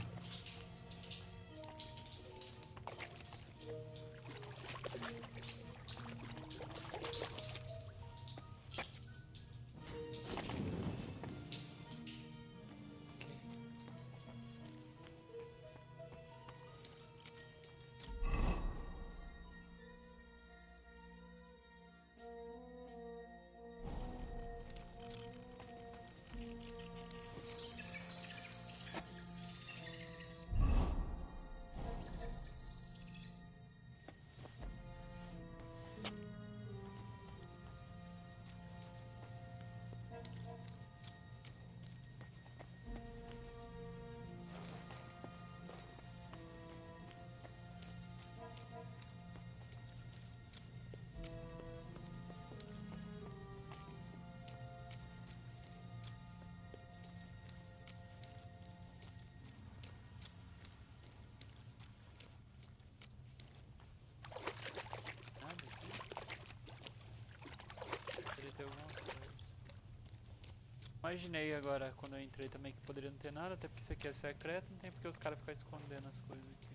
Imaginei agora, quando eu entrei também, que poderia não ter nada, até porque isso aqui é secreto, não tem porque os caras ficarem escondendo as coisas aqui.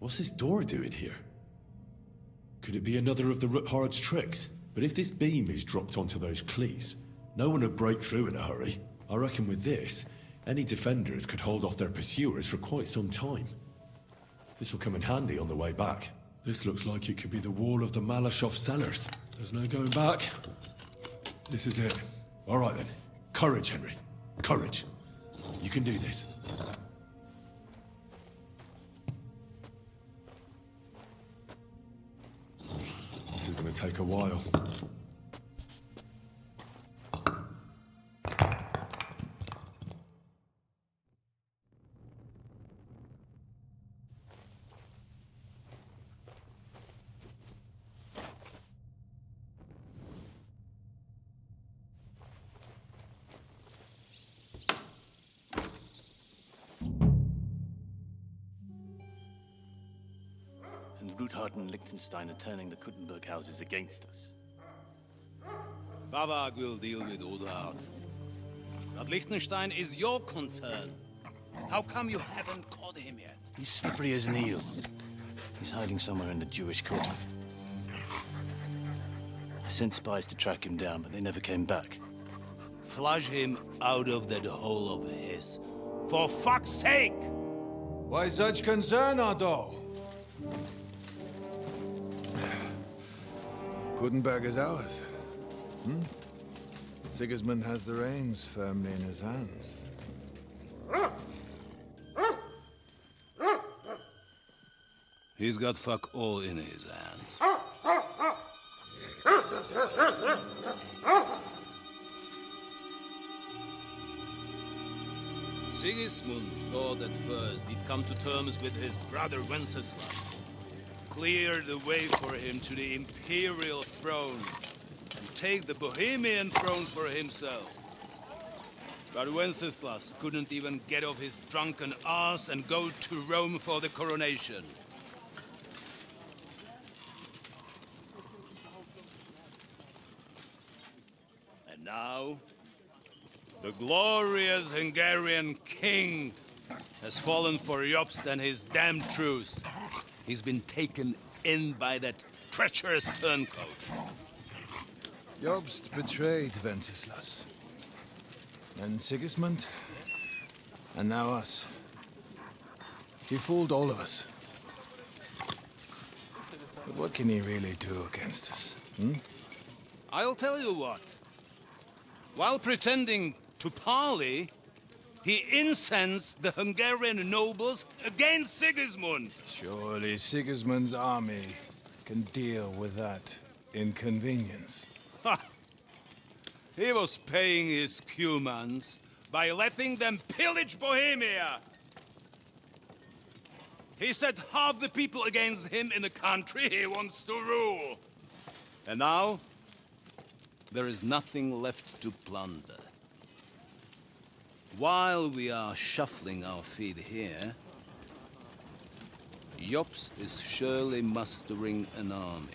What's this door doing here? Could it be another of the Ruthard's tricks? But if this beam is dropped onto those cleats, no one would break through in a hurry. I reckon with this, any defenders could hold off their pursuers for quite some time. This will come in handy on the way back. This looks like it could be the wall of the Malashov cellars. There's no going back. This is it. All right then. Courage, Henry. Courage. You can do this. This is going to take a while. And Ruthard and Liechtenstein are turning the Kuttenberg houses against us. Bavag will deal with Ruthard. But Liechtenstein is your concern. How come you haven't caught him yet? He's slippery as an eel. He's hiding somewhere in the Jewish quarter. I sent spies to track him down, but they never came back. Flush him out of that hole of his. For fuck's sake! Why such concern, Otto? Gutenberg is ours. Sigismund has the reins firmly in his hands. He's got fuck all in his hands. Sigismund thought at first he'd come to terms with his brother Wenceslas, clear the way for him to the imperial throne, and take the Bohemian throne for himself. But Wenceslas couldn't even get off his drunken ass and go to Rome for the coronation. And now, the glorious Hungarian king has fallen for Jobst and his damned truce. He's been taken in by that treacherous turncoat. Jobst betrayed Wenceslas. And Sigismund. And now us. He fooled all of us. But what can he really do against us? I'll tell you what. While pretending to parley, he incensed the Hungarian nobles against Sigismund. Surely Sigismund's army can deal with that inconvenience. Ha! He was paying his Cumans by letting them pillage Bohemia. He set half the people against him in the country he wants to rule. And now, there is nothing left to plunder. While we are shuffling our feet here, Jobst is surely mustering an army.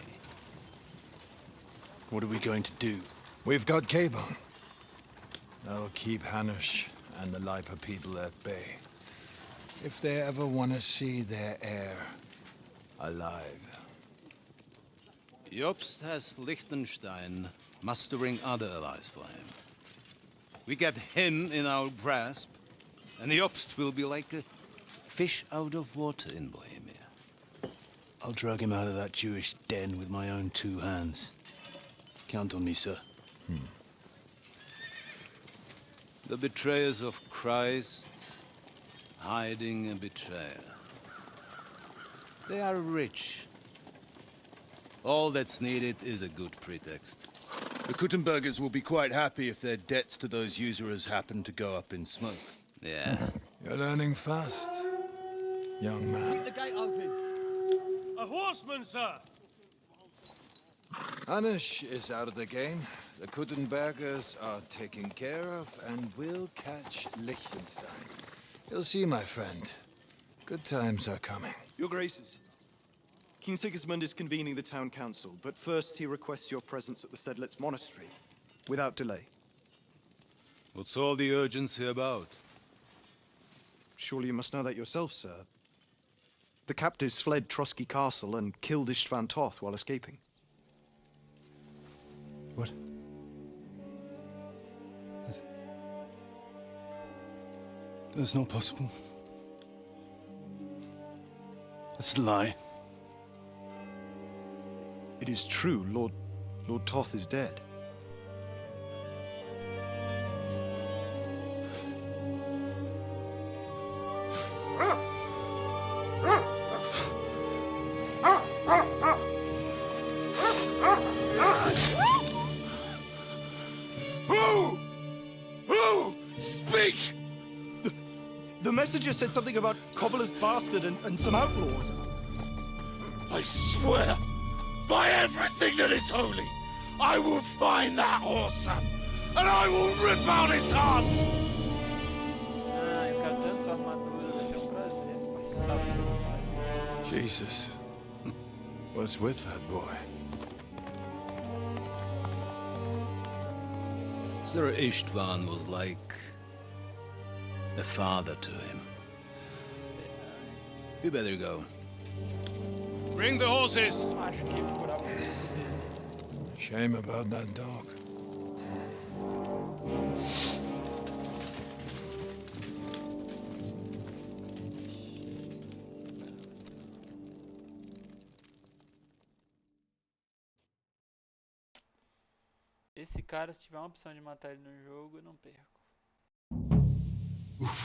What are we going to do? We've got Cabon. That'll keep Hanush and the Lipa people at bay. If they ever want to see their heir alive. Jobst has Liechtenstein mustering other allies for him. We get him in our grasp, and Jobst will be like a fish out of water in Bohemia. I'll drag him out of that Jewish den with my own 2 hands. Count on me, sir. The betrayers of Christ, hiding a betrayer. They are rich. All that's needed is a good pretext. The Kuttenbergers will be quite happy if their debts to those usurers happen to go up in smoke. Yeah. You're learning fast, young man. The gate open. A horseman, sir! Hanush is out of the game. The Kuttenbergers are taken care of, and we'll catch Liechtenstein. You'll see, my friend. Good times are coming. Your Graces, King Sigismund is convening the town council, but first he requests your presence at the Sedlitz monastery, without delay. What's all the urgency about? Surely you must know that yourself, sir. The captives fled Trotsky Castle and killed Istvan Toth while escaping. What? That's not possible. That's a lie. It is true. Lord Toth is dead. Who? Speak! The messenger said something about Cobbler's bastard and some outlaws. I swear, by everything that is holy, I will find that whoreson, and I will rip out his heart! Encantando sua armadura, vai ser prazer. Você sabe se não vai. Jesus. What's with that boy? Sir Istvan was like a father to him. You better go. Bring the horses! Shame about that dog. Esse cara, se tiver uma opção de matar ele no jogo, eu não perco.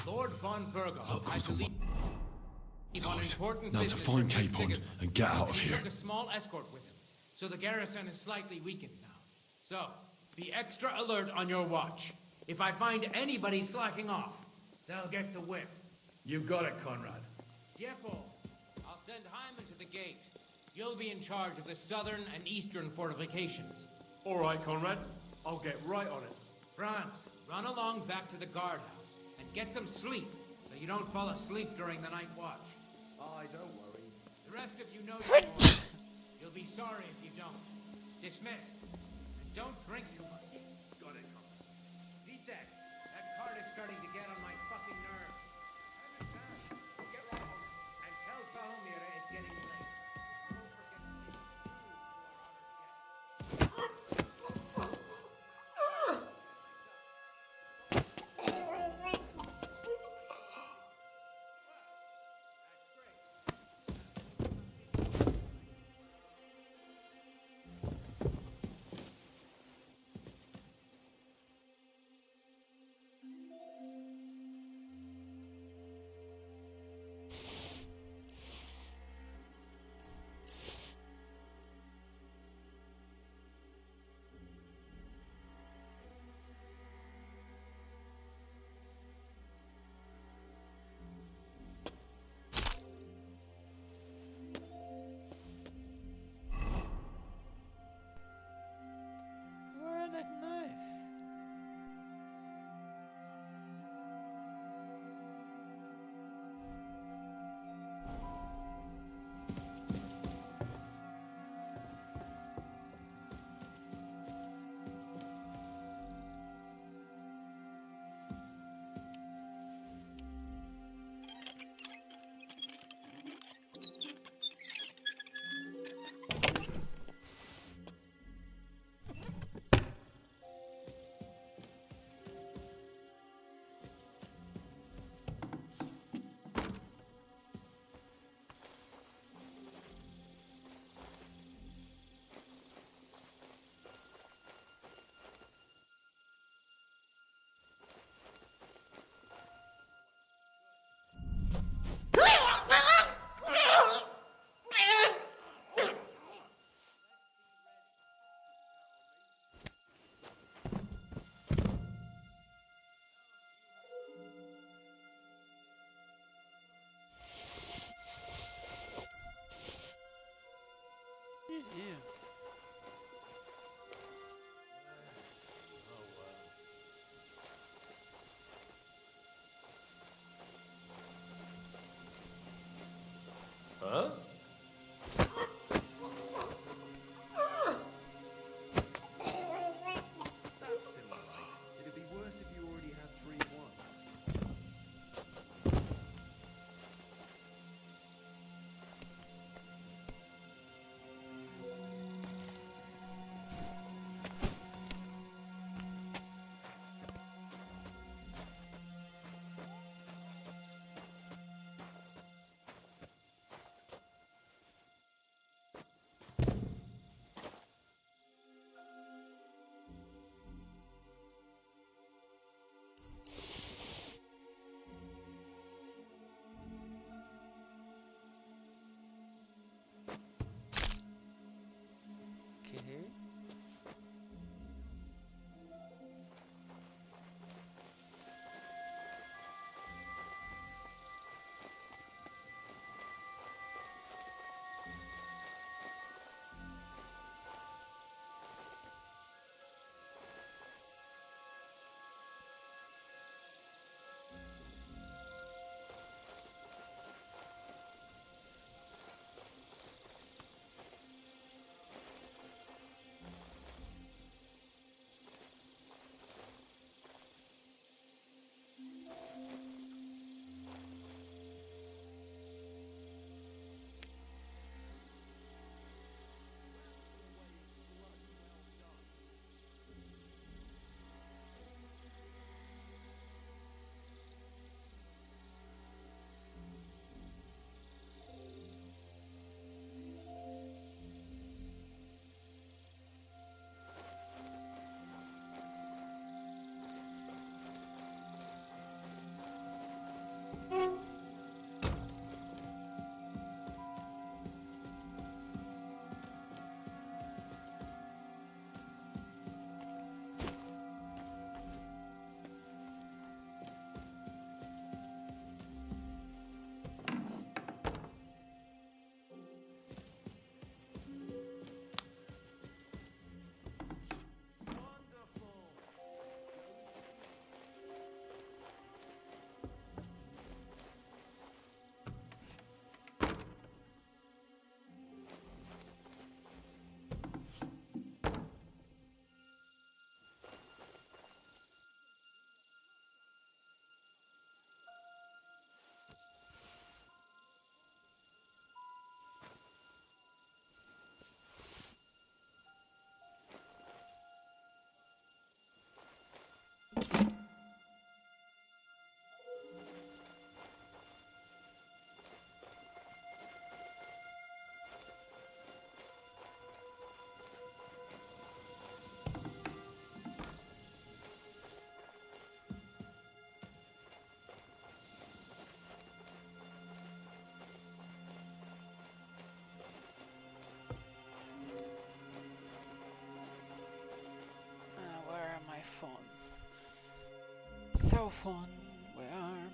Lord von Burgo, I believe on important Now to business find for Capon Sigurd. and get out of He here. took a small escort with him, so the garrison is slightly weakened now. So, be extra alert on your watch. If I find anybody slacking off, they'll get the whip. You got it, Conrad. Diepo, I'll send Hyman to the gate. You'll be in charge of the southern and eastern fortifications. All right, Conrad. I'll get right on it. Franz, run along back to the guardhouse and get some sleep so you don't fall asleep during the night watch. Aye, don't worry. The rest of you know your orders. You'll be sorry if you don't. Dismissed. And don't drink too much. Got it, Conrad. Vitek, that cart is starting to get on my fucking nerves. I understand. Get right on it. And tell Sahomira it's getting late. Don't forget to take food to our other guests. cell phone. Where?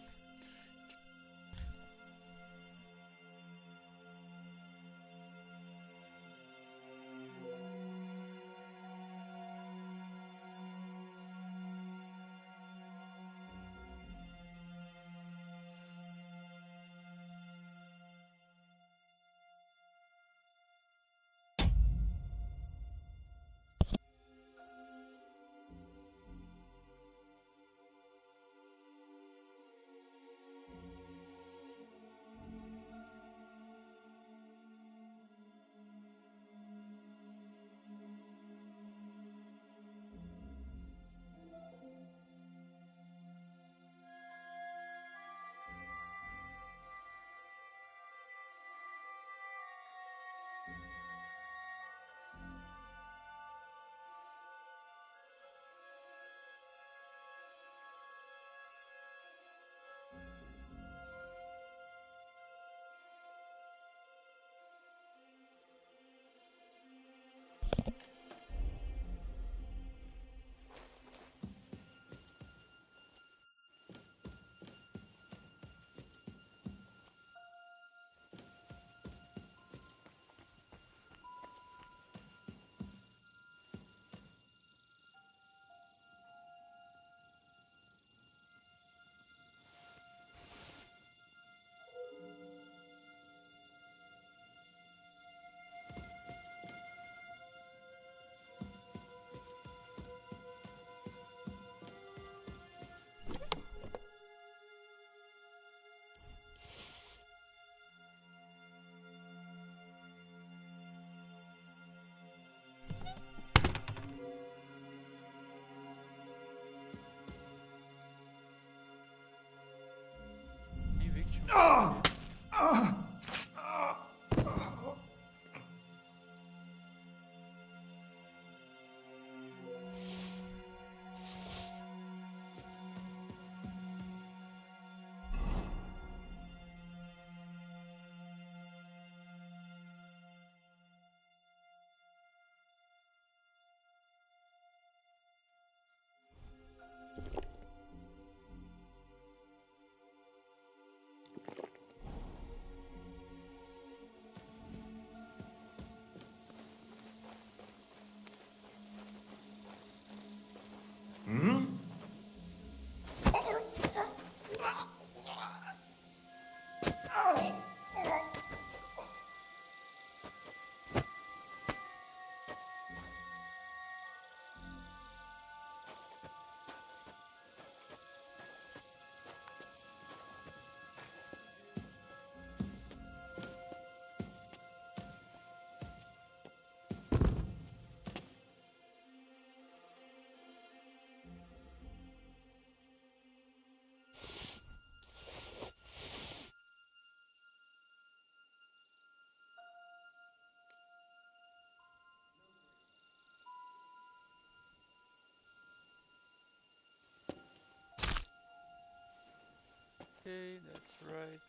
Okay, that's right.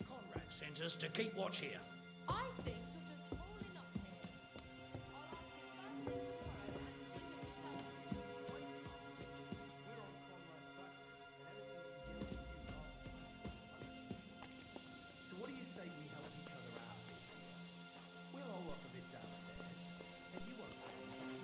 Conrad sent us to keep watch here. I think you're just rolling up here. I'll ask him first thing tomorrow and see what he tells me. We're on Conrad's blacklist, and ever since he killed you last time. So what do you say we help each other out this year? We'll all up a bit downstairs, and you won't pay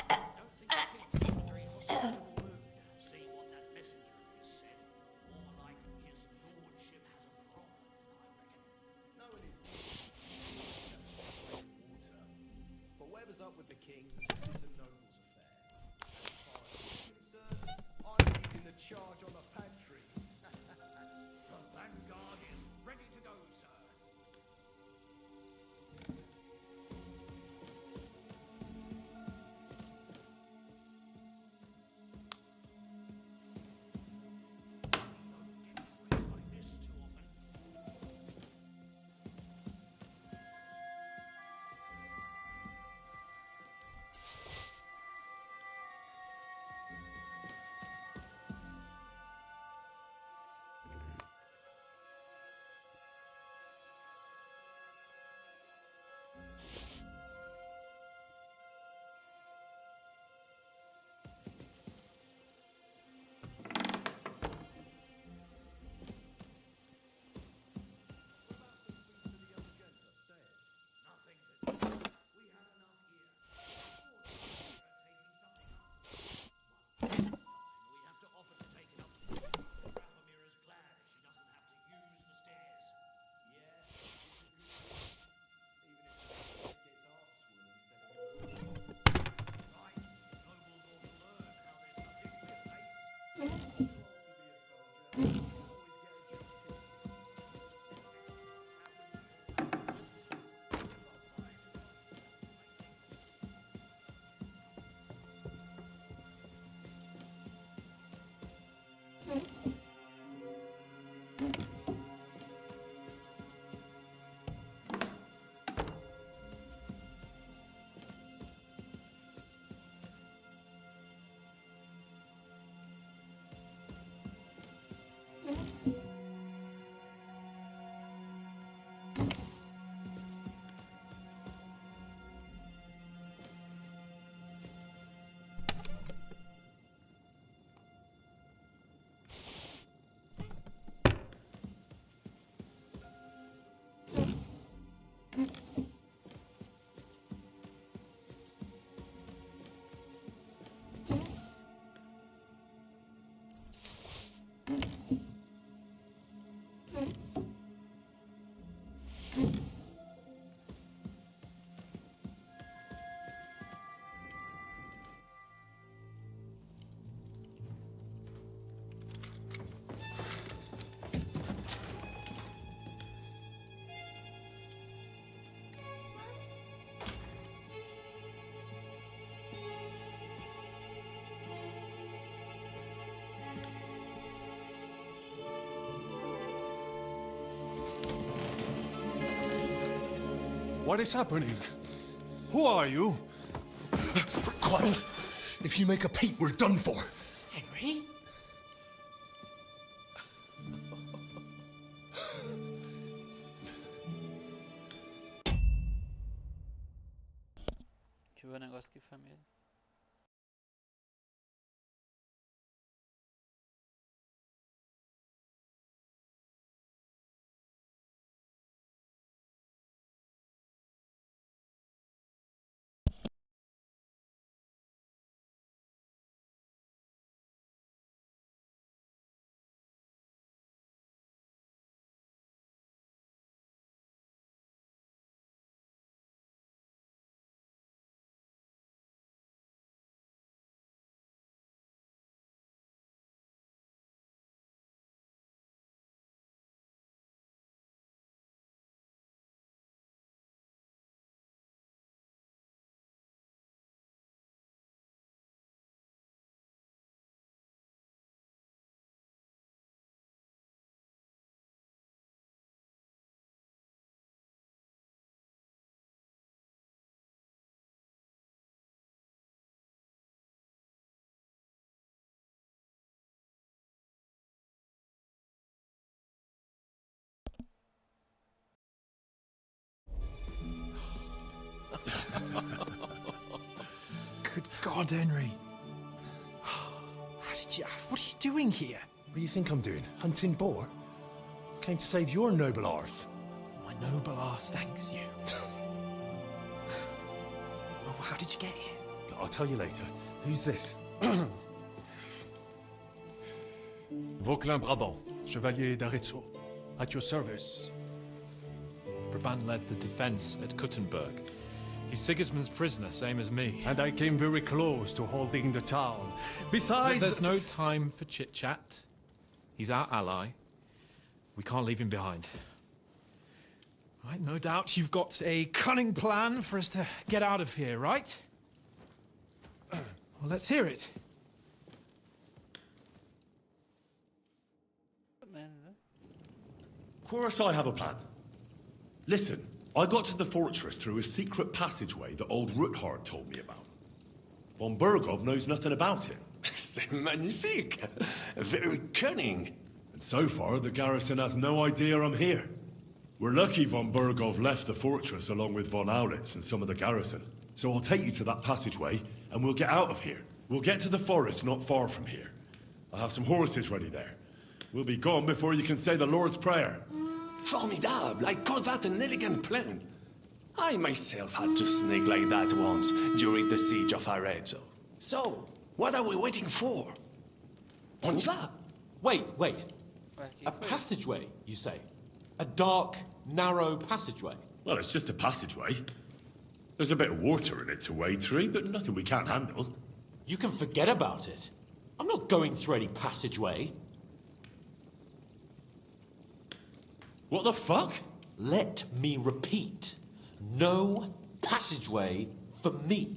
have no fear. up with the king is a noble's affair. As far as I'm concerned, I'm leading the charge on the pantry. The vanguard is ready to go, sir. What is happening? Who are you? Quiet. If you make a peep, we're done for. Henry? Deixa eu ver um negócio aqui, família. Good God, Henry. What are you doing here? What do you think I'm doing? Hunting boar? Came to save your noble arse. My noble arse thanks you. Well, how did you get here? I'll tell you later. Who's this? Vauquelin Brabant, Chevalier d'Arezzo. At your service. Brabant led the defense at Kuttenberg. He's Sigismund's prisoner, same as me. And I came very close to holding the town. Besides... There's no time for chit-chat. He's our ally. We can't leave him behind. Right, no doubt you've got a cunning plan for us to get out of here, right? Well, let's hear it. Of course I have a plan. Listen, I got to the fortress through a secret passageway that old Ruthard told me about. Von Burgov knows nothing about it. C'est magnifique! Very cunning. And so far, the garrison has no idea I'm here. We're lucky von Burgov left the fortress along with von Aulitz and some of the garrison. So I'll take you to that passageway, and we'll get out of here. We'll get to the forest not far from here. I have some horses ready there. We'll be gone before you can say the Lord's Prayer. Formidable! I call that an elegant plan. I myself had to sneak like that once during the siege of Arezzo. So, what are we waiting for? On y va! Wait. A passageway, you say? A dark, narrow passageway? Well, it's just a passageway. There's a bit of water in it to wade through, but nothing we can't handle. You can forget about it. I'm not going through any passageway. What the fuck? Let me repeat. No passageway for me.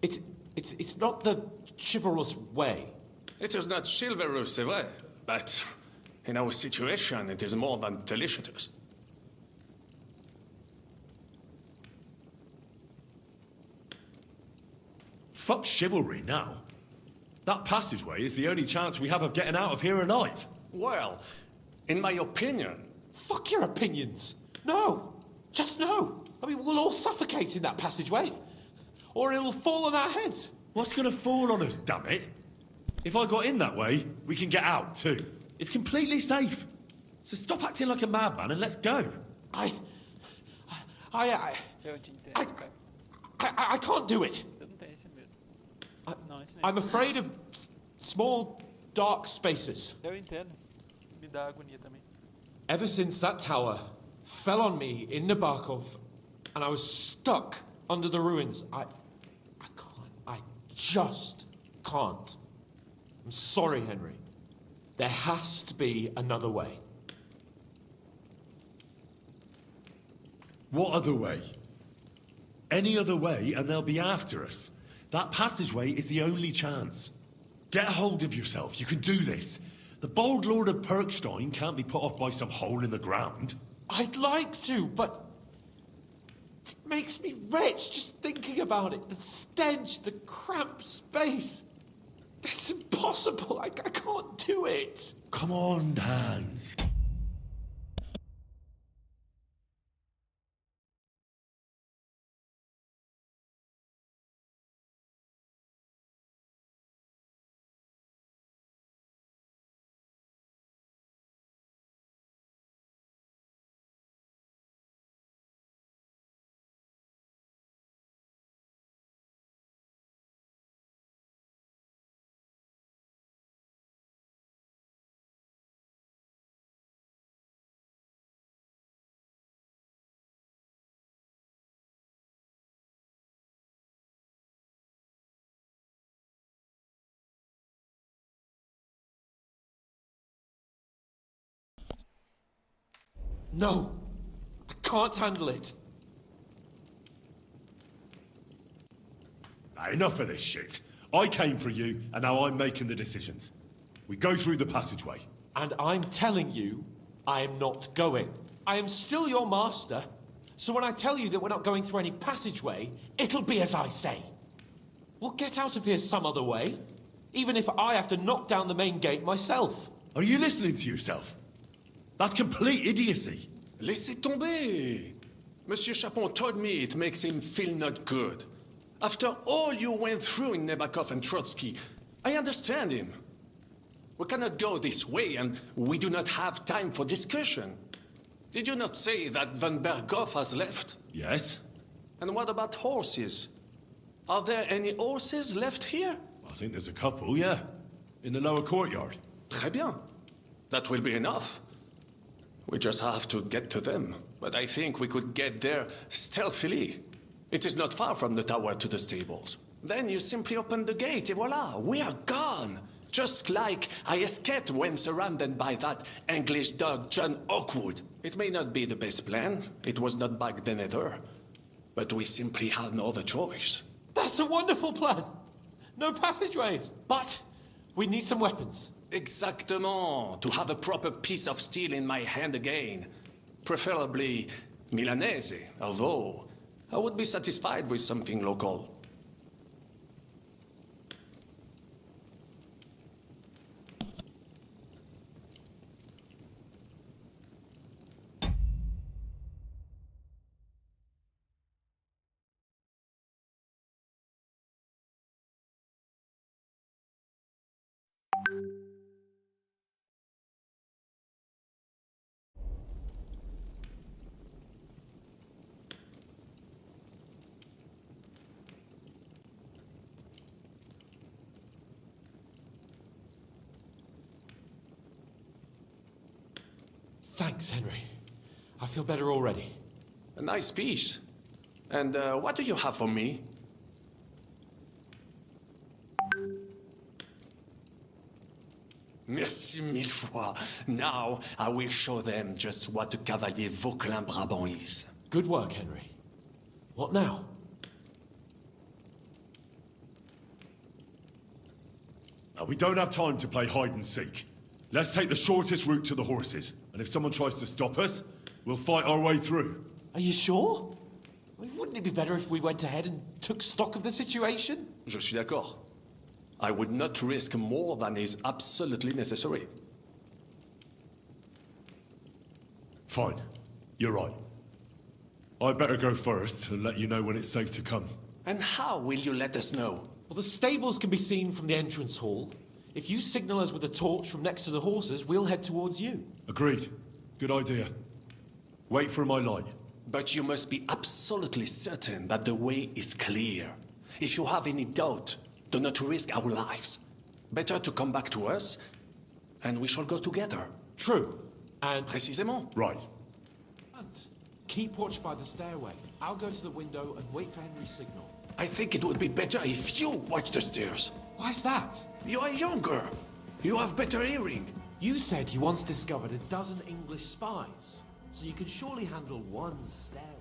It's not the chivalrous way. It is not chivalrous, c'est vrai, but in our situation, it is more than delicious. Fuck chivalry now. That passageway is the only chance we have of getting out of here alive. Well, in my opinion... Fuck your opinions. No. Just no. I mean, we'll all suffocate in that passageway. Or it'll fall on our heads. What's gonna fall on us, damn it? If I got in that way, we can get out too. It's completely safe. So stop acting like a madman and let's go. I can't do it. I'm afraid of small, dark spaces. Eu entendo. Me dá agonia também. Ever since that tower fell on me in Nabokov, and I was stuck under the ruins. I can't. I just can't. I'm sorry, Henry. There has to be another way. What other way? Any other way and they'll be after us. That passageway is the only chance. Get a hold of yourself. You can do this. The bold Lord of Perkstein can't be put off by some hole in the ground. I'd like to, but it makes me wretched just thinking about it. The stench, the cramped space. It's impossible. I can't do it. Come on, Hans. No, I can't handle it. Now, enough of this shit. I came for you, and now I'm making the decisions. We go through the passageway. And I'm telling you, I am not going. I am still your master, so when I tell you that we're not going through any passageway, it'll be as I say. We'll get out of here some other way, even if I have to knock down the main gate myself. Are you listening to yourself? That's complete idiocy. Laissez tomber. Monsieur Chapon told me it makes him feel not good. After all you went through in Nabokov and Trotsky, I understand him. We cannot go this way, and we do not have time for discussion. Did you not say that Van Berghoff has left? Yes. And what about horses? Are there any horses left here? I think there's a couple, yeah. In the lower courtyard. Très bien. That will be enough. We just have to get to them. But I think we could get there stealthily. It is not far from the tower to the stables. Then you simply open the gate, et voila, we are gone. Just like I escaped when surrounded by that English dog John Oakwood. It may not be the best plan. It was not back then either. But we simply had no other choice. That's a wonderful plan. No passageways. But we need some weapons. Exactement. To have a proper piece of steel in my hand again. Preferably Milanese, although I would be satisfied with something local. Thanks, Henry. I feel better already. A nice piece. And what do you have for me? Merci mille fois. Now I will show them just what a Cavalier Vauquelin-Brabant is. Good work, Henry. What now? Now, we don't have time to play hide and seek. Let's take the shortest route to the horses. And if someone tries to stop us, we'll fight our way through. Are you sure? I mean, wouldn't it be better if we went ahead and took stock of the situation? Je suis d'accord. I would not risk more than is absolutely necessary. Fine. You're right. I'd better go first and let you know when it's safe to come. And how will you let us know? Well, the stables can be seen from the entrance hall. If you signal us with a torch from next to the horses, we'll head towards you. Agreed. Good idea. Wait for my light. But you must be absolutely certain that the way is clear. If you have any doubt, do not risk our lives. Better to come back to us, and we shall go together. True. And... Précisément. Right. And keep watch by the stairway. I'll go to the window and wait for Henry's signal. I think it would be better if you watch the stairs. Why's that? You are younger. You have better hearing. You said you once discovered a dozen English spies, so you can surely handle one stairway.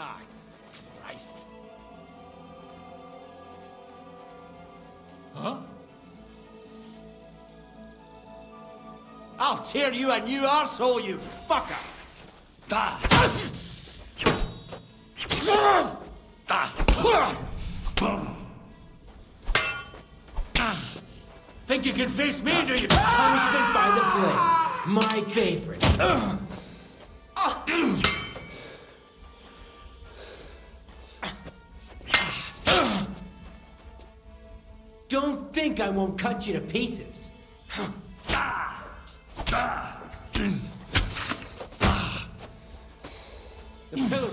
Ah, Christ. Huh? I'll tear you a new arsehole, you fucker! Think you can face me, do you? Punishment by the blade. My favorite. Don't think I won't cut you to pieces. The pillar.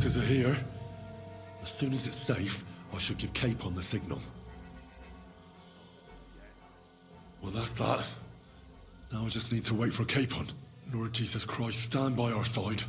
forces are here. As soon as it's safe, I should give Capon the signal. Well, that's that. Now I just need to wait for Capon. Lord Jesus Christ, stand by our side.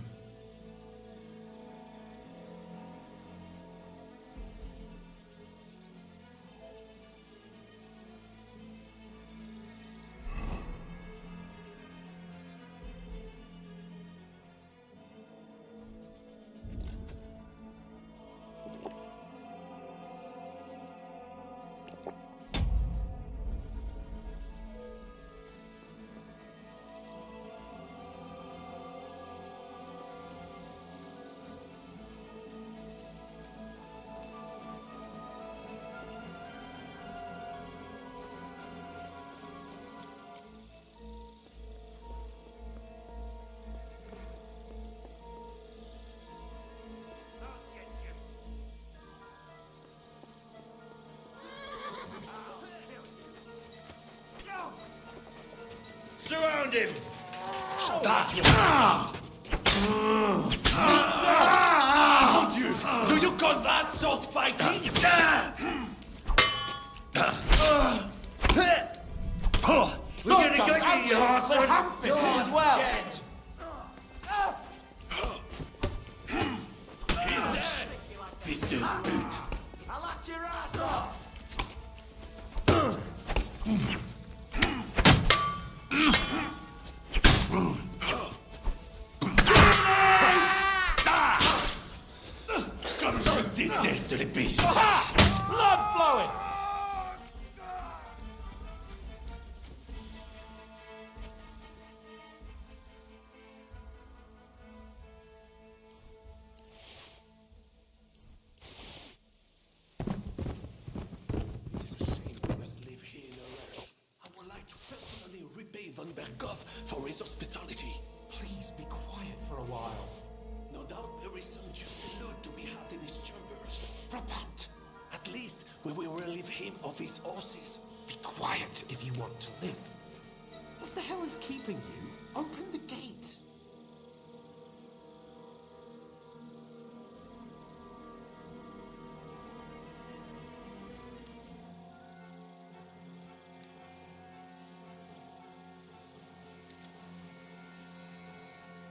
Surround him! Mon Dieu! Do you call that sword fighting? We're gonna get you, Arthur! Yours as well. He's dead! Fils de pute! I'll lock your ass off! Comme je déteste les pécheurs! Blood flowing! It is a shame we must live here in a rush. I would like to personally repay von Berghoff for his hospitality. Please be quiet for a while. No doubt there is some juicy loot to be had in his chambers. Repent. At least we will relieve him of his horses. Be quiet if you want to live. What the hell is keeping you? Open the gate.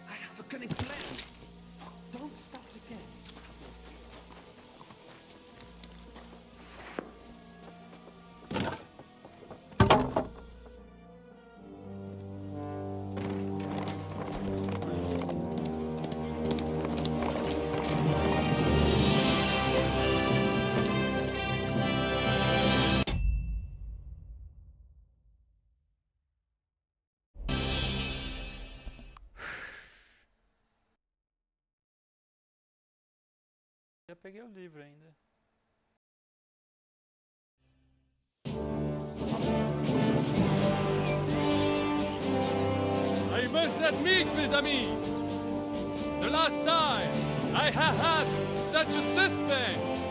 I have a cunning plan. Don't start again. Já peguei o livro ainda. I must admit, mes amis, the last time I have had such a suspense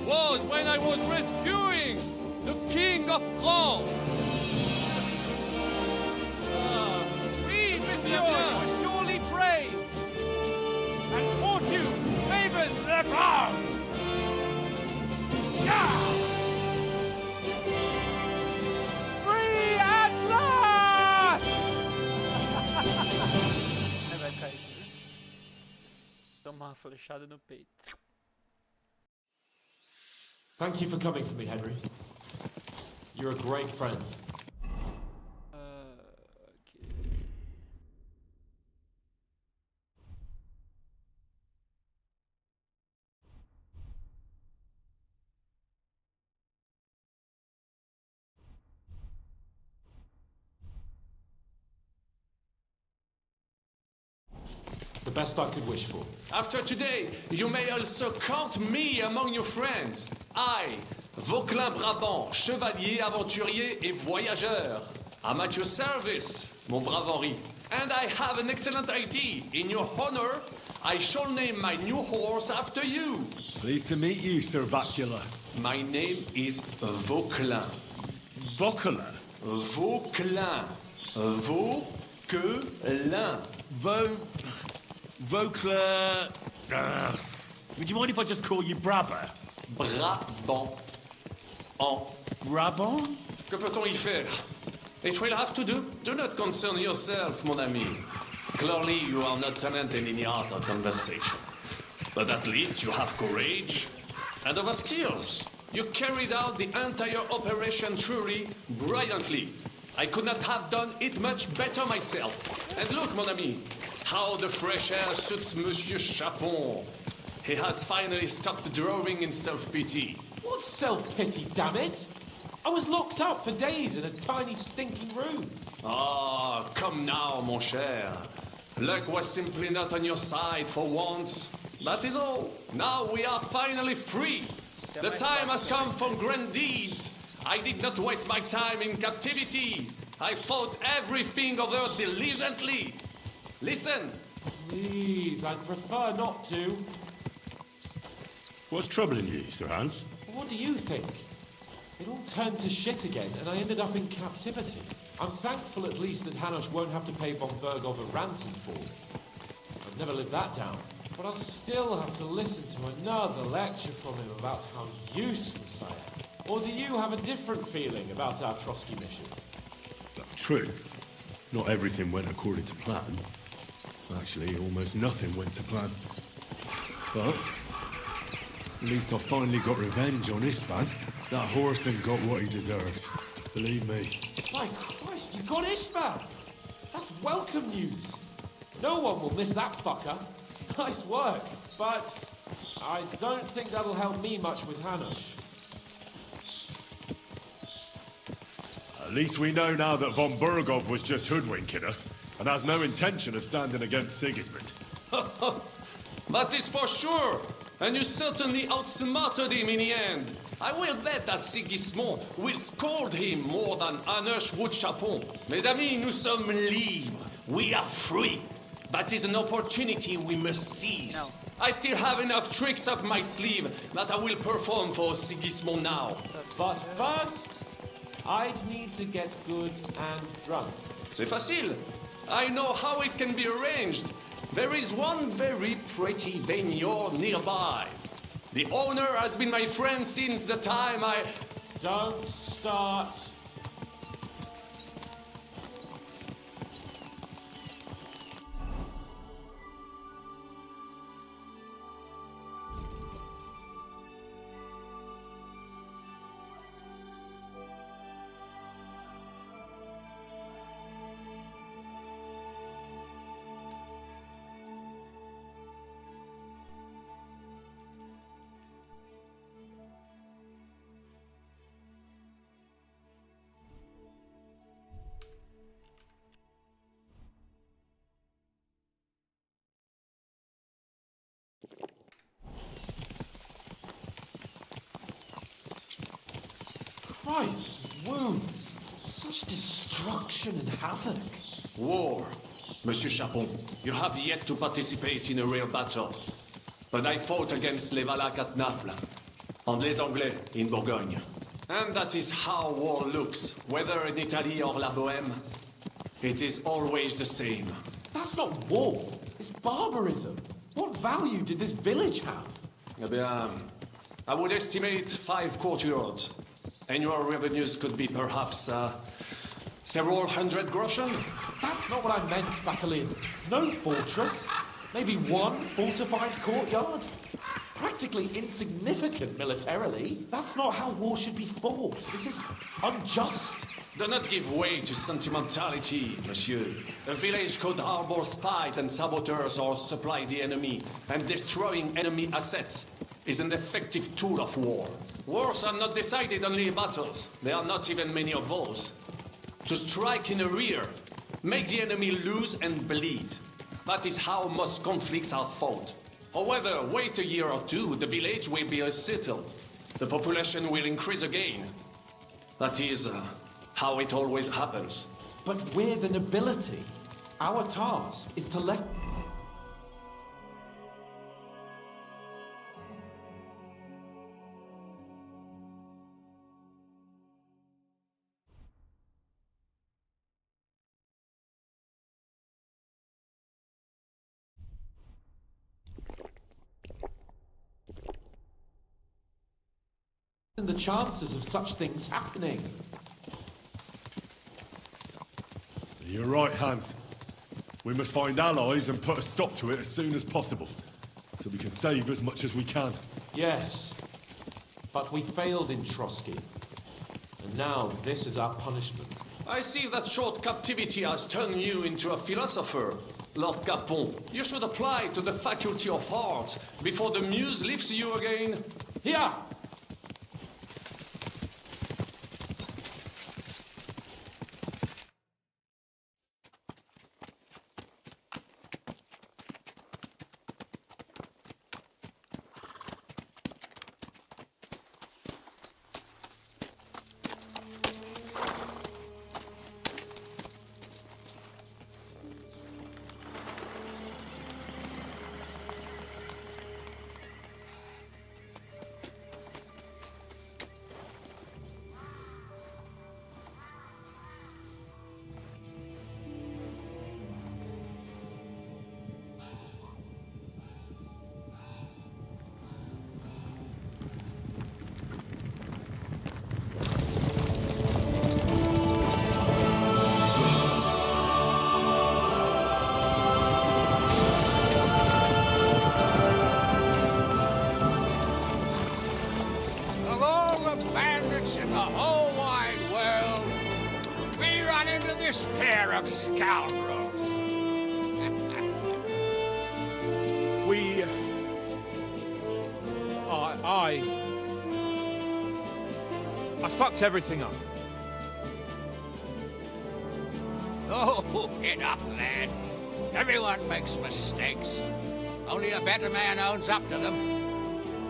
was when I was rescuing the King of France. Oui, monsieur, you are surely brave. And fortune favors the brave. Free at last! Aí vai cair. Toma uma flechada no peito. Thank you for coming for me, Henry. You're a great friend. The best I could wish for. After today, you may also count me among your friends. I, Vauquelin Brabant, chevalier, aventurier et voyageur. I'm at your service, mon brave Henri. And I have an excellent idea. In your honor, I shall name my new horse after you. Pleased to meet you, Sir Vacula. My name is Vauquelin. Vauquelin? Vauquelin. Vauquelin. Vauquelin. Would you mind if I just call you Brabber? Brabant. En Brabant? Que peut-on y faire? It will have to do. Do not concern yourself, mon ami. Clearly, you are not talented in any art of conversation. But at least you have courage and other skills. You carried out the entire operation truly brilliantly. I could not have done it much better myself. And look, mon ami, how the fresh air suits Monsieur Chapon. He has finally stopped drawing in self-pity. What self-pity, damn it? I was locked up for days in a tiny stinking room. Ah, come now, mon cher. Luck was simply not on your side for once. That is all. Now we are finally free. The time has come for grand deeds. I did not waste my time in captivity. I fought everything over diligently. Listen. Please, I'd prefer not to. What's troubling you, Sir Hans? What do you think? It all turned to shit again, and I ended up in captivity. I'm thankful at least that Hanush won't have to pay von Bergov a ransom for me. I've never lived that down. But I'll still have to listen to another lecture from him about how useless I am. Or do you have a different feeling about our Trotsky mission? True. Not everything went according to plan. Actually, almost nothing went to plan. But at least I finally got revenge on Istvan. That Horson got what he deserved. Believe me. My Christ, you got Ishmael! That's welcome news. No one will miss that fucker. Nice work, but I don't think that'll help me much with Hanush. At least we know now that von Bergov was just hoodwinking us, and has no intention of standing against Sigismund. That is for sure. And you certainly outsmarted him in the end. I will bet that Sigismund will scold him more than Hanush would Chapon. Mes amis, nous sommes libres. We are free. That is an opportunity we must seize. No. I still have enough tricks up my sleeve that I will perform for Sigismund now. But first, I'd need to get good and drunk. C'est facile. I know how it can be arranged. There is one very pretty vineyard nearby. The owner has been my friend since the time I... Don't start. Christ, wounds. Such destruction and havoc. War. Monsieur Chapon, you have yet to participate in a real battle. But I fought against les Valaques at Naples, and les Anglais in Bourgogne. And that is how war looks, whether in Italy or La Bohème. It is always the same. That's not war. It's barbarism. What value did this village have? Eh bien, I would estimate 5 courtyards. Annual revenues could be perhaps, several hundred groschen? That's not what I meant, Bakalin. No fortress. Maybe one fortified courtyard. Practically insignificant militarily. That's not how war should be fought. This is unjust. Do not give way to sentimentality, monsieur. A village could harbor spies and saboteurs or supply the enemy, and destroying enemy assets is an effective tool of war. Wars are not decided only in battles. There are not even many of those. To strike in the rear, make the enemy lose and bleed. That is how most conflicts are fought. However, wait a year or two, the village will be settled. The population will increase again. That is how it always happens. But we're the nobility. Our task is to let... And the chances of such things happening. You're right, Hans. We must find allies and put a stop to it as soon as possible, so we can save as much as we can. Yes, but we failed in Trotsky. And now this is our punishment. I see that short captivity has turned you into a philosopher, Lord Capon. You should apply to the Faculty of Arts before the muse lifts you again. Here! Of all the bandits in the whole wide world, we run into this pair of scoundrels. I fucked everything up. Oh, get up, lad. Everyone makes mistakes. Only a better man owns up to them.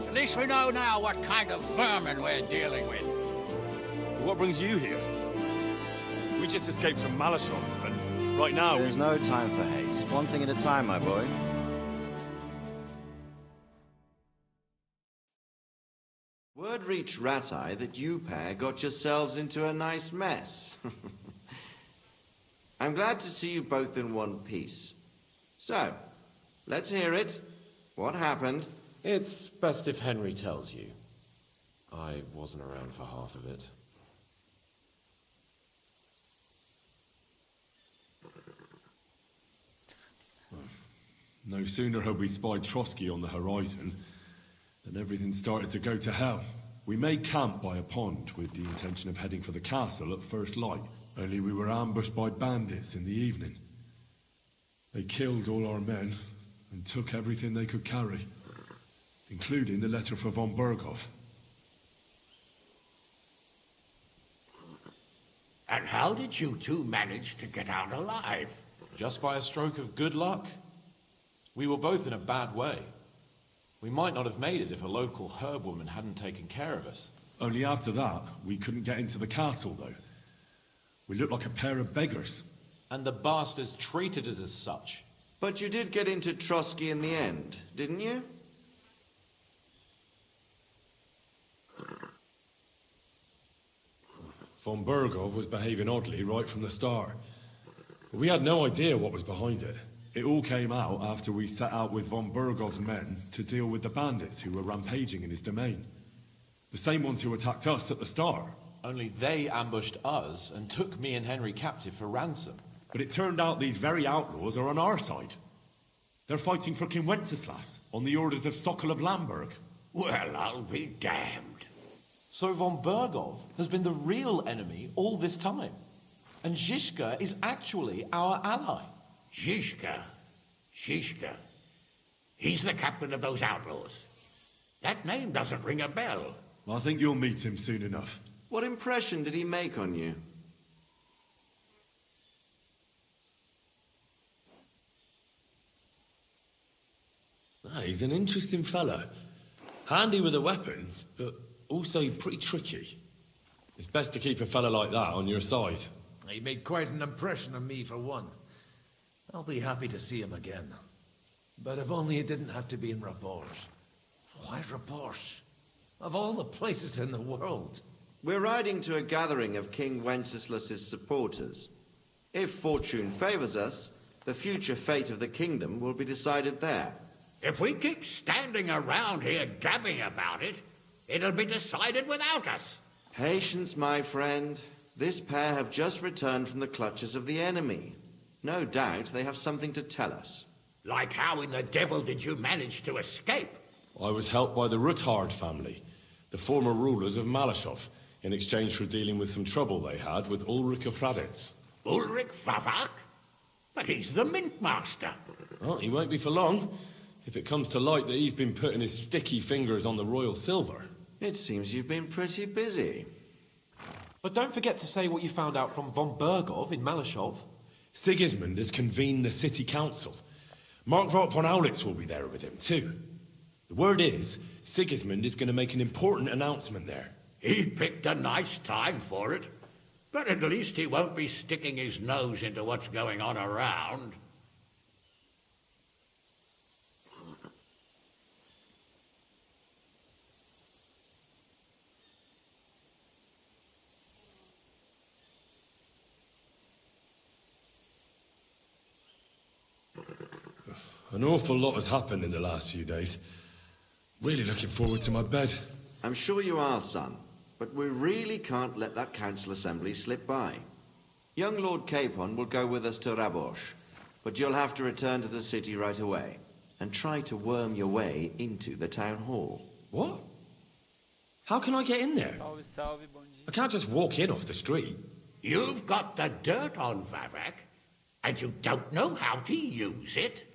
At least we know now what kind of vermin we're dealing with. What brings you here? We just escaped from Malashov, and right now... There's no time for haste. One thing at a time, my boy. Word reached Ratai that you pair got yourselves into a nice mess. I'm glad to see you both in one piece. So, let's hear it. What happened? It's best if Henry tells you. I wasn't around for half of it. No sooner had we spied Trotsky on the horizon than everything started to go to hell. We made camp by a pond with the intention of heading for the castle at first light, only we were ambushed by bandits in the evening. They killed all our men and took everything they could carry, including the letter for von Berghoff. And how did you two manage to get out alive? Just by a stroke of good luck. We were both in a bad way. We might not have made it if a local herb woman hadn't taken care of us. Only after that, we couldn't get into the castle, though. We looked like a pair of beggars. And the bastards treated us as such. But you did get into Trotsky in the end, didn't you? Von Berghoff was behaving oddly right from the start. But we had no idea what was behind it. It all came out after we set out with von Berghoff's men to deal with the bandits who were rampaging in his domain. The same ones who attacked us at the start. Only they ambushed us and took me and Henry captive for ransom. But it turned out these very outlaws are on our side. They're fighting for King Wenceslas on the orders of Sokol of Lamberg. Well, I'll be damned. So von Berghoff has been the real enemy all this time. And Zizka is actually our ally. Zizka? He's the captain of those outlaws. That name doesn't ring a bell. I think you'll meet him soon enough. What impression did he make on you? He's an interesting fella. Handy with a weapon, but also pretty tricky. It's best to keep a fella like that on your side. He made quite an impression on me, for one. I'll be happy to see him again. But if only it didn't have to be in Rabors. Why Rabors? Of all the places in the world. We're riding to a gathering of King Wenceslas's supporters. If fortune favors us, the future fate of the kingdom will be decided there. If we keep standing around here gabbing about it, It'll be decided without us. Patience, my friend. This pair have just returned from the clutches of the enemy. No doubt they have something to tell us. Like how in the devil did you manage to escape? I was helped by the Ruthard family, the former rulers of Malashov, in exchange for dealing with some trouble they had with Ulrich of Raditz. Ulrich Favak? But he's the mint master. Well, he won't be for long, if it comes to light that he's been putting his sticky fingers on the royal silver. It seems you've been pretty busy. But don't forget to say what you found out from von Bergov in Malashov. Sigismund has convened the city council. Markvart von Aulitz will be there with him, too. The word is, Sigismund is going to make an important announcement there. He picked a nice time for it. But at least he won't be sticking his nose into what's going on around. An awful lot has happened in the last few days. Really looking forward to my bed. I'm sure you are, son. But we really can't let that council assembly slip by. Young Lord Capon will go with us to Rabosh, but you'll have to return to the city right away and try to worm your way into the town hall. What? How can I get in there? Salve, salve, bom dia. I can't just walk in off the street. You've got the dirt on Favak, and you don't know how to use it?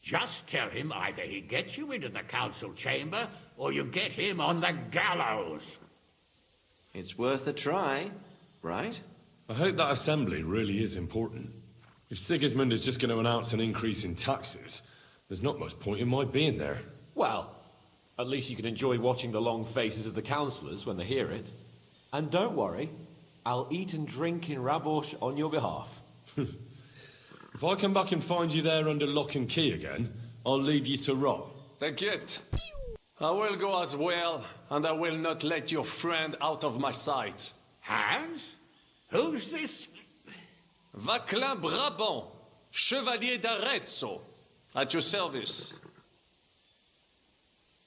Just tell him either he gets you into the council chamber, or you get him on the gallows. It's worth a try, right? I hope that assembly really is important. If Sigismund is just going to announce an increase in taxes, there's not much point in my being there. Well, at least you can enjoy watching the long faces of the councillors when they hear it. And don't worry, I'll eat and drink in Rabosh on your behalf. If I come back and find you there under lock and key again, I'll leave you to rot. T'inquiète. I will go as well, and I will not let your friend out of my sight. Hans? Who's this? Vaclin Brabant, Chevalier d'Arezzo, at your service.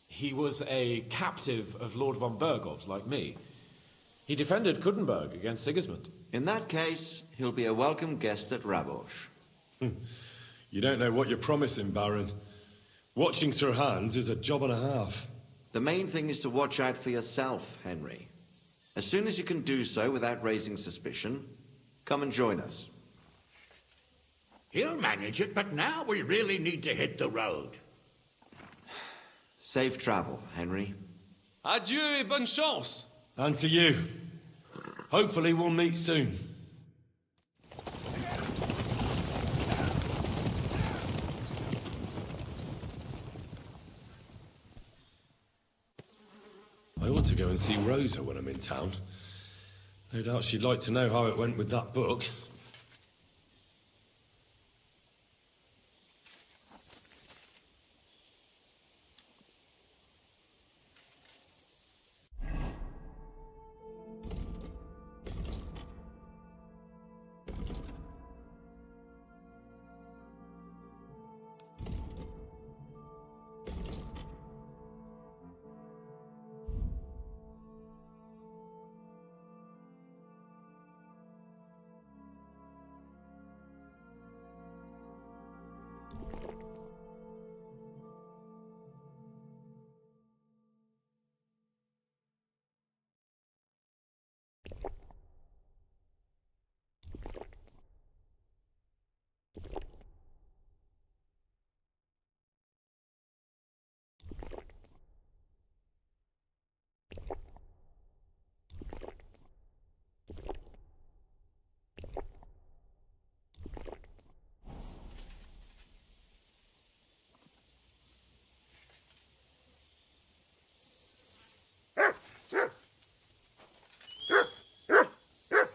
He was a captive of Lord von Bergov's, like me. He defended Kuddenberg against Sigismund. In that case, he'll be a welcome guest at Rabosh. You don't know what you're promising, Baron. Watching Sir Hans is a job and a half. The main thing is to watch out for yourself, Henry. As soon as you can do so without raising suspicion, come and join us. He'll manage it, but now we really need to hit the road. Safe travel, Henry. Adieu et bonne chance! And to you. Hopefully we'll meet soon. I ought to go and see Rosa when I'm in town. No doubt she'd like to know how it went with that book.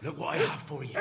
Look what I have for you.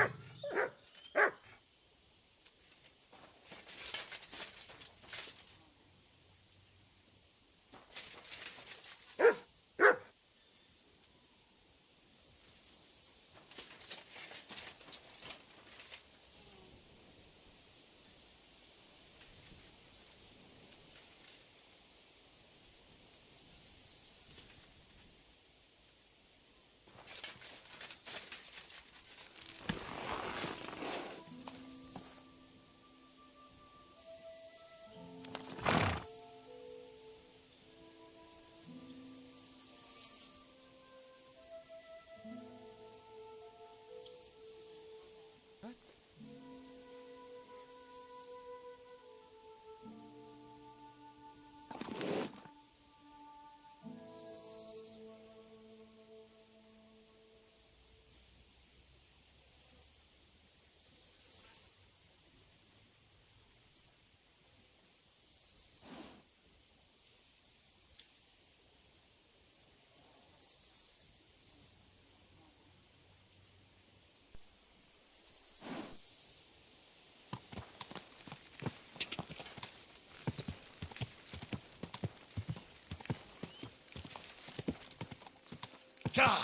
Ja!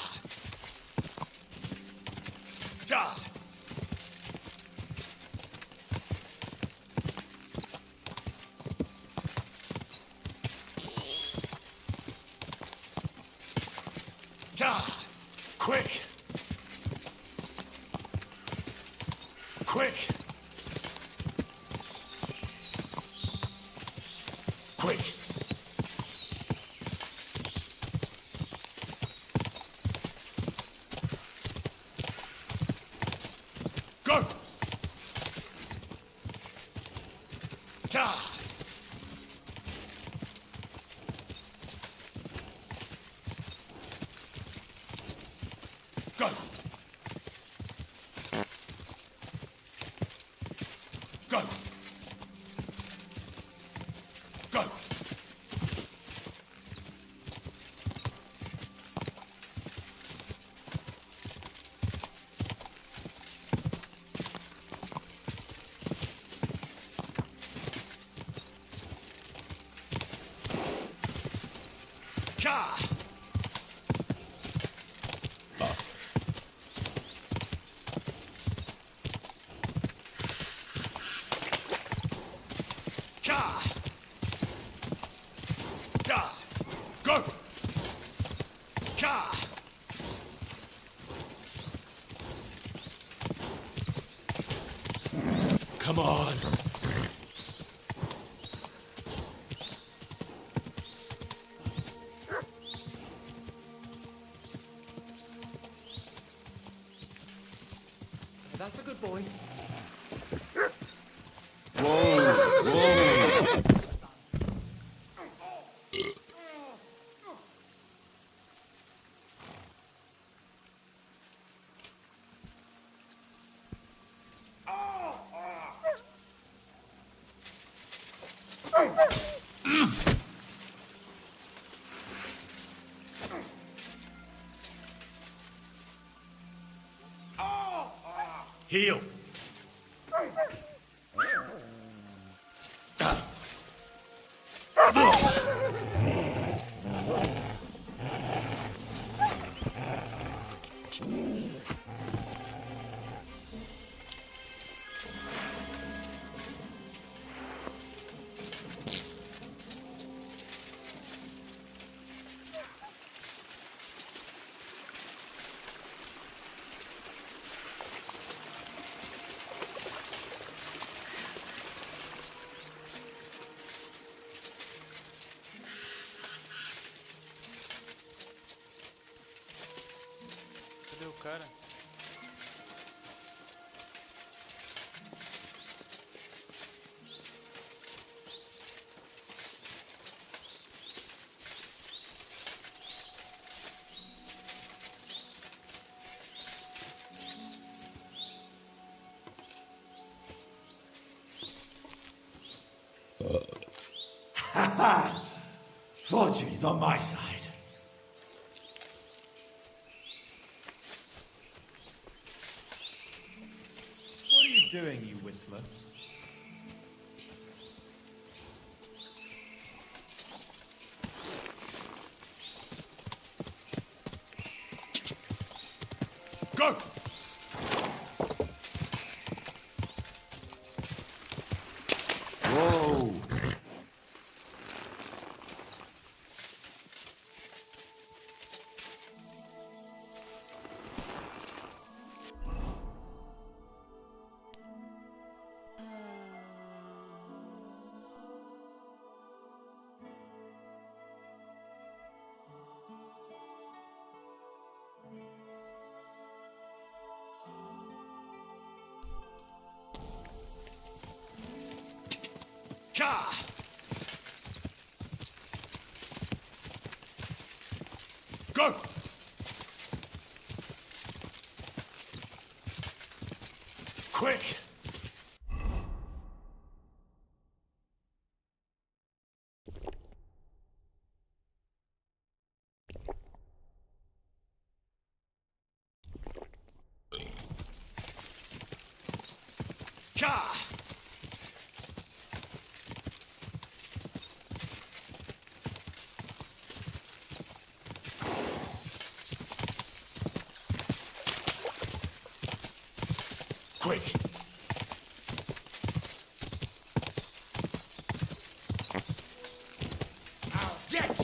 Ja! Ja! Quick! Quick! Quick! Go! Ja! Go! Go! Go! Ja! Ja! Ja! Go! Ja! Come on! That's a good boy. Whoa! Whoa! Heal! Cadê o cara? Fortune is on my side. What are you doing, you whistler? Go! Whoa! Ja! Go! Quick! Ja!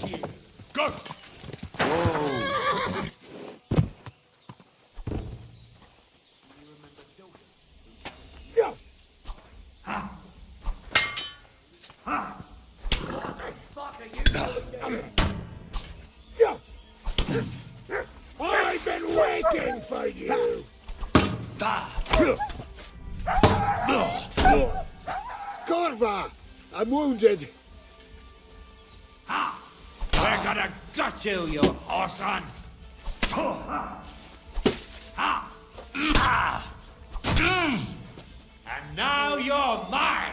shield. Go! Whoa! I've been waiting for you! Corva! I'm wounded! We're gonna gut you, you horson! And now you're mine!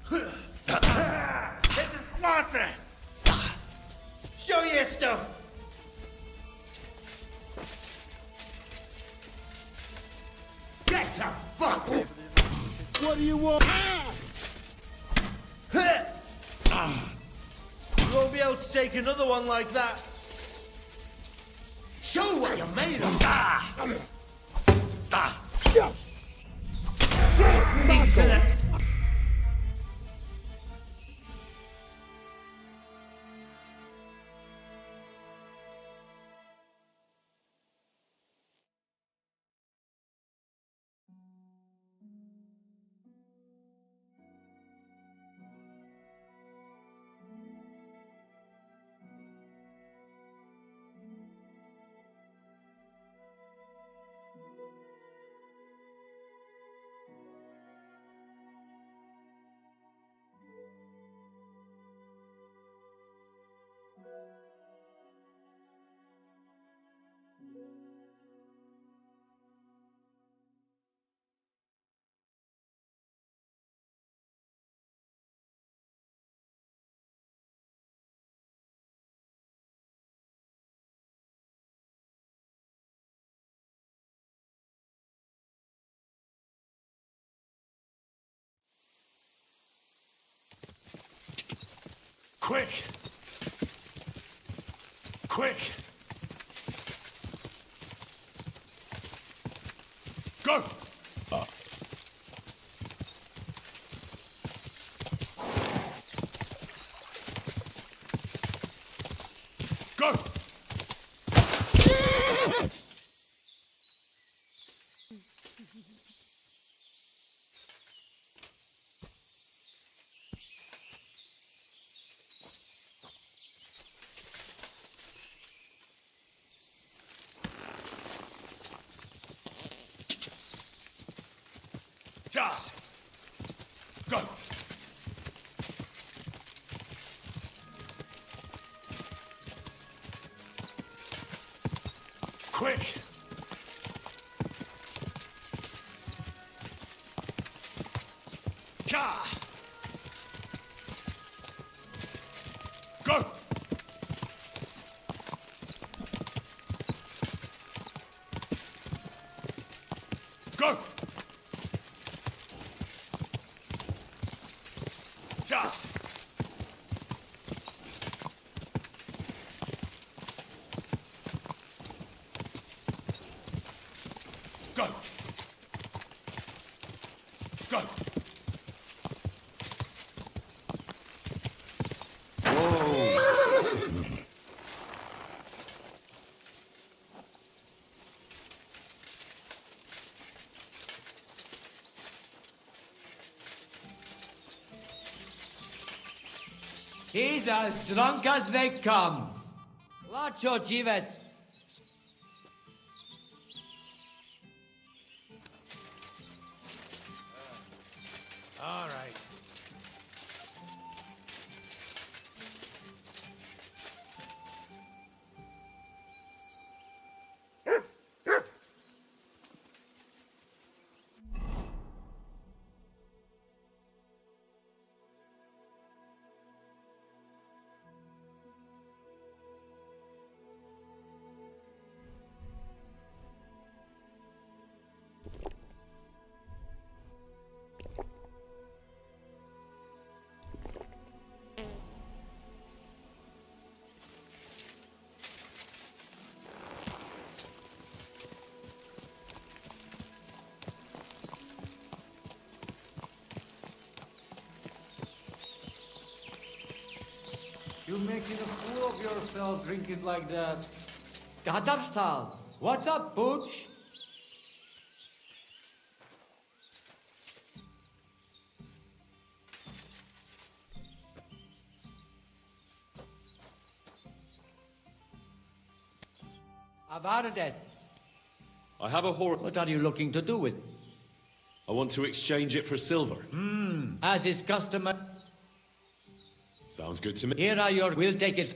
This is Swanson! Show your stuff! Get to fuck! What do you want? You won't be able to take another one like that. Show what you're made of! Quick! Quick! Go! Go! Ja! Go! Quick! Ja! Go! Go! Ja! Go! Go! He's as drunk as they come. Lacho, Chives. All right. You're making a fool of yourself drinking like that. Kadarstal, what's up, Butch? Avaradet. I have a horse. What are you looking to do with? I want to exchange it for silver. As is customary. Sounds good to me. Here are your... We'll take it.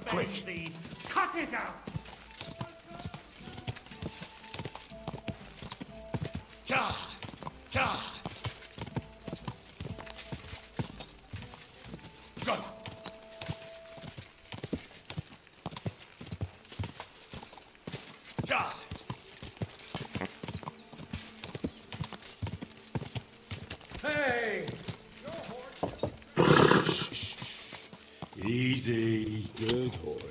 Quick! Cut it out! God! God! Go! God! Hey! Easy. Good horse.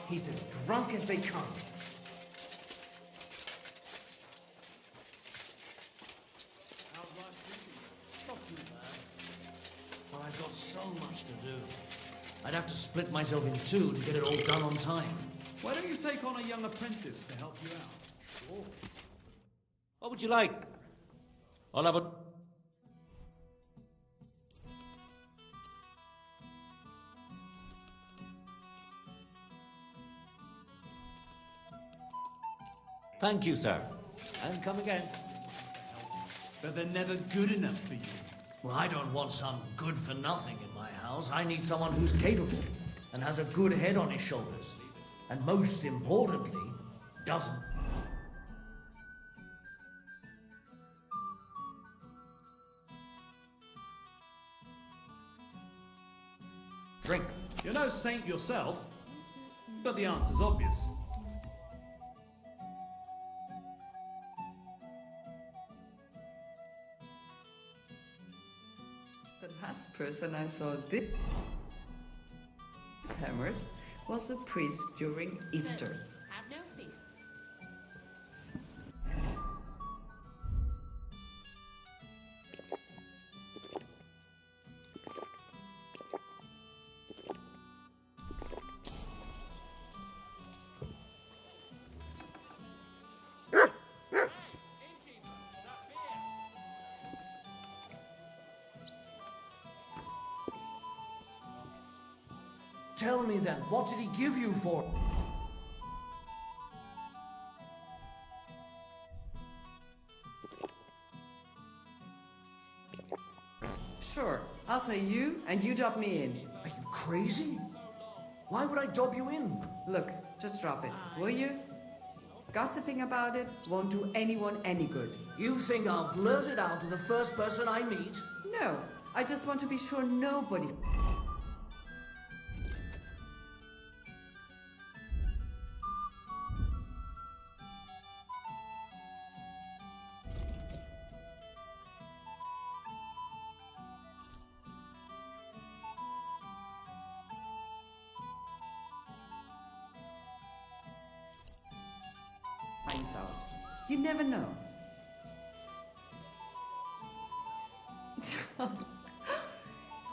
He's as drunk as they come. Well, I've got so much to do. I'd have to split myself in two to get it all done on time. Why don't you take on a young apprentice to help you out? Sure. What would you like? I'll have a... Thank you, sir. And come again. But they're never good enough for you. Well, I don't want some good for nothing in my house. I need someone who's capable and has a good head on his shoulders. And most importantly, doesn't. Drink. You're no saint yourself, but the answer's obvious. The last person I saw this hammered was a priest during Easter. Have no fear. Tell me then, what did he give you for? Sure, I'll tell you, and you dob me in. Are you crazy? Why would I dob you in? Look, just drop it, will you? Gossiping about it won't do anyone any good. You think I'll blurt it out to the first person I meet? No, I just want to be sure nobody... You never know.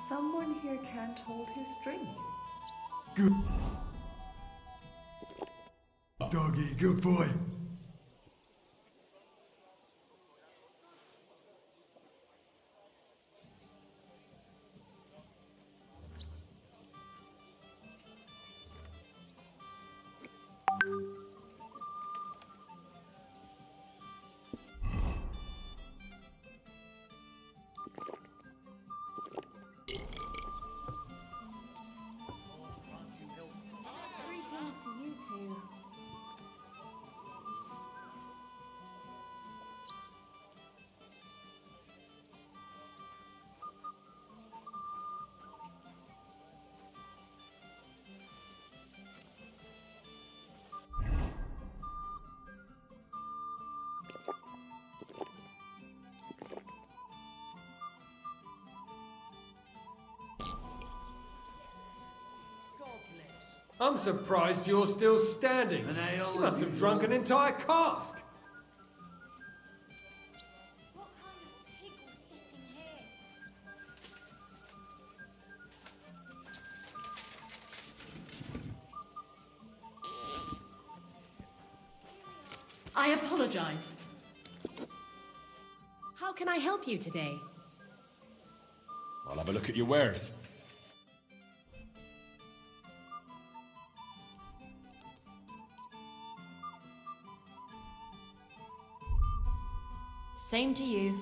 Someone here can't hold his drink. Good. Doggy, good boy. Greetings to you two. I'm surprised you're still standing. An ale. You must have drunk an entire cask. What kind of pig was sitting here? I apologize. How can I help you today? I'll have a look at your wares. Same to you.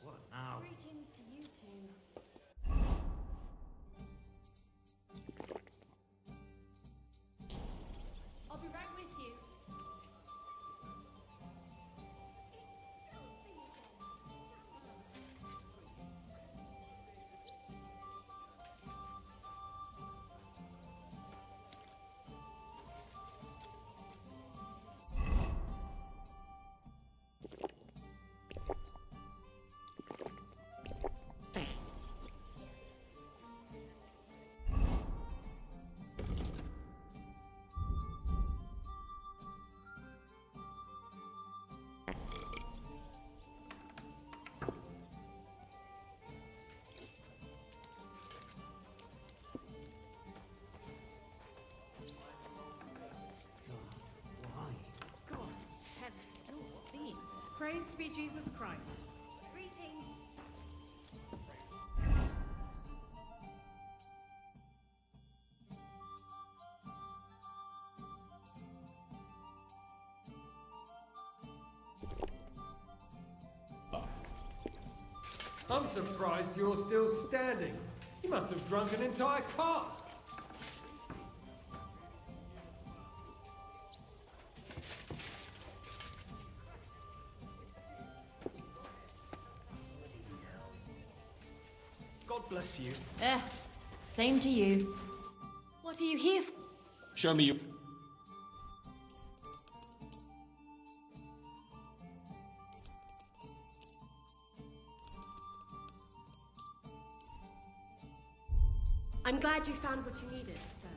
What now? Greetings to you two. I'll be right with you. God, heaven, I don't see. Praised be Jesus Christ. Greetings. I'm surprised you're still standing. You must have drunk an entire cask. God bless you. Same to you. What are you here for? Show me your... I'm glad you found what you needed, sir.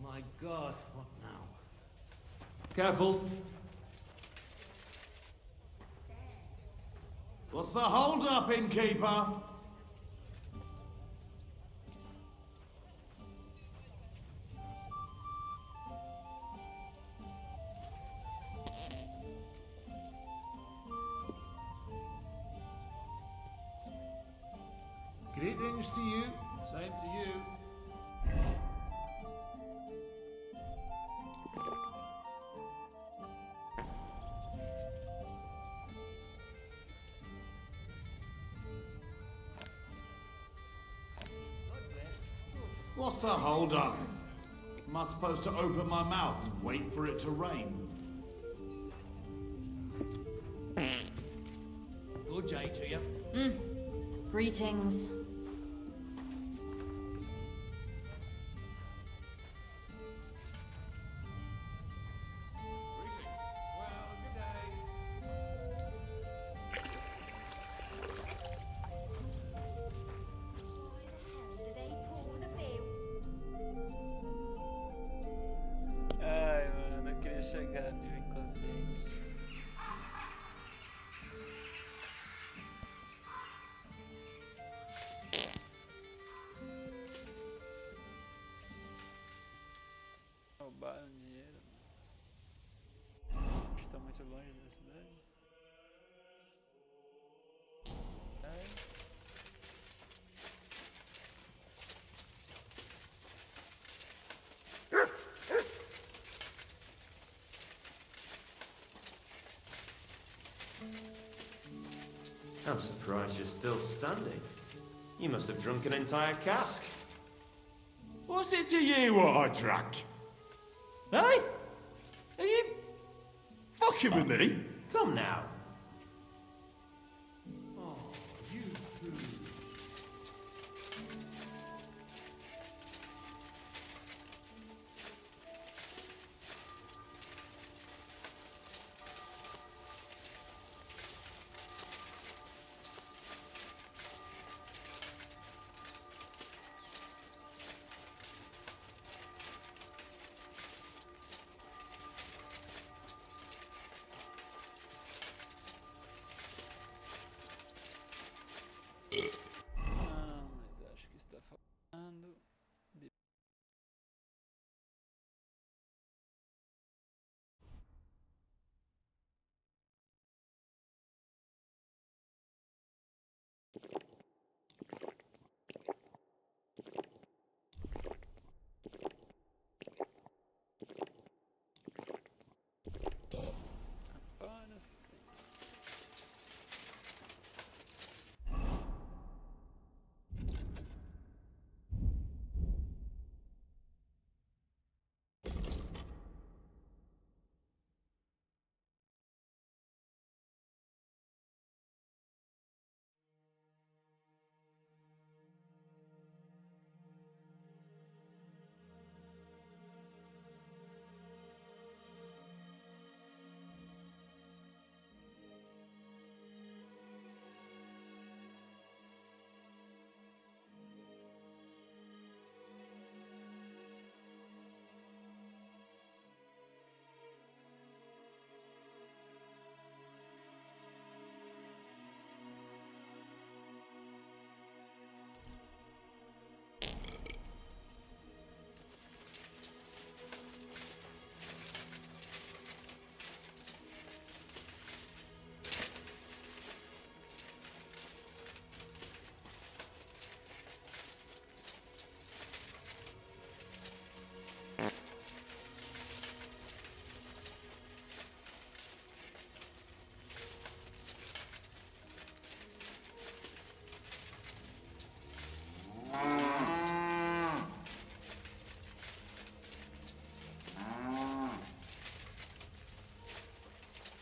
My God, what now? Careful. What's the hold up, innkeeper? Greetings to you. Same to you. What's the hold up? Am I supposed to open my mouth and wait for it to rain? Good day to you. Greetings. Ai, mano, eu queria chegar no inconsciente. Roubaram dinheiro. Está muito longe da cidade. É. I'm surprised you're still standing. You must have drunk an entire cask. What's it to you what I drank? Hey? Are you fucking with me? Come now. Mas acho que está faltando. Agora sim.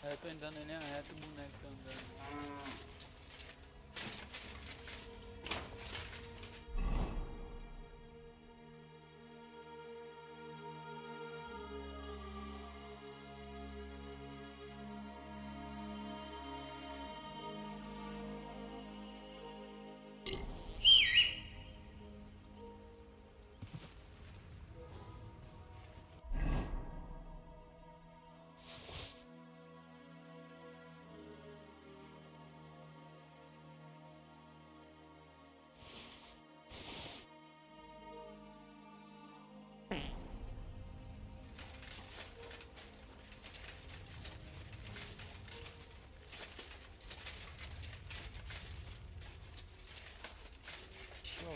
Eu tô andando em linha reta, o boneco tá andando.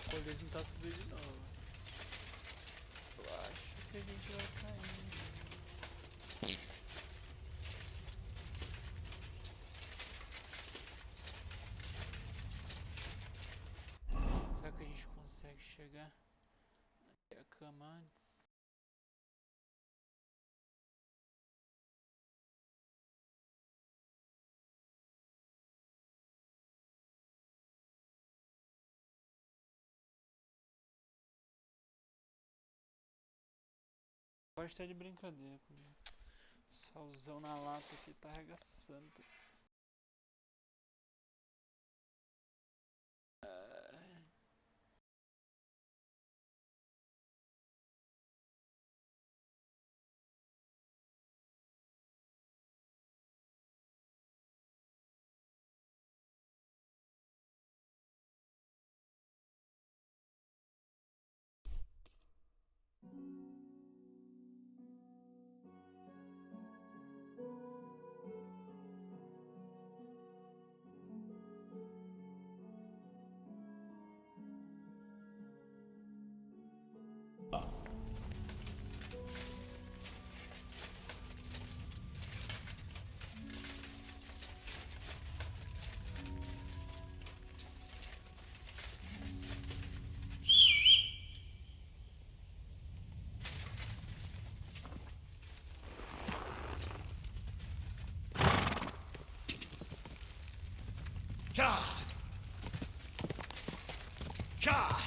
alcoolismo tá subindo de novo. Eu acho que a gente vai cair. Será que a gente consegue chegar até a cama antes? Pode estar de brincadeira comigo. Solzão na lata aqui tá arregaçando. Ka! Ka!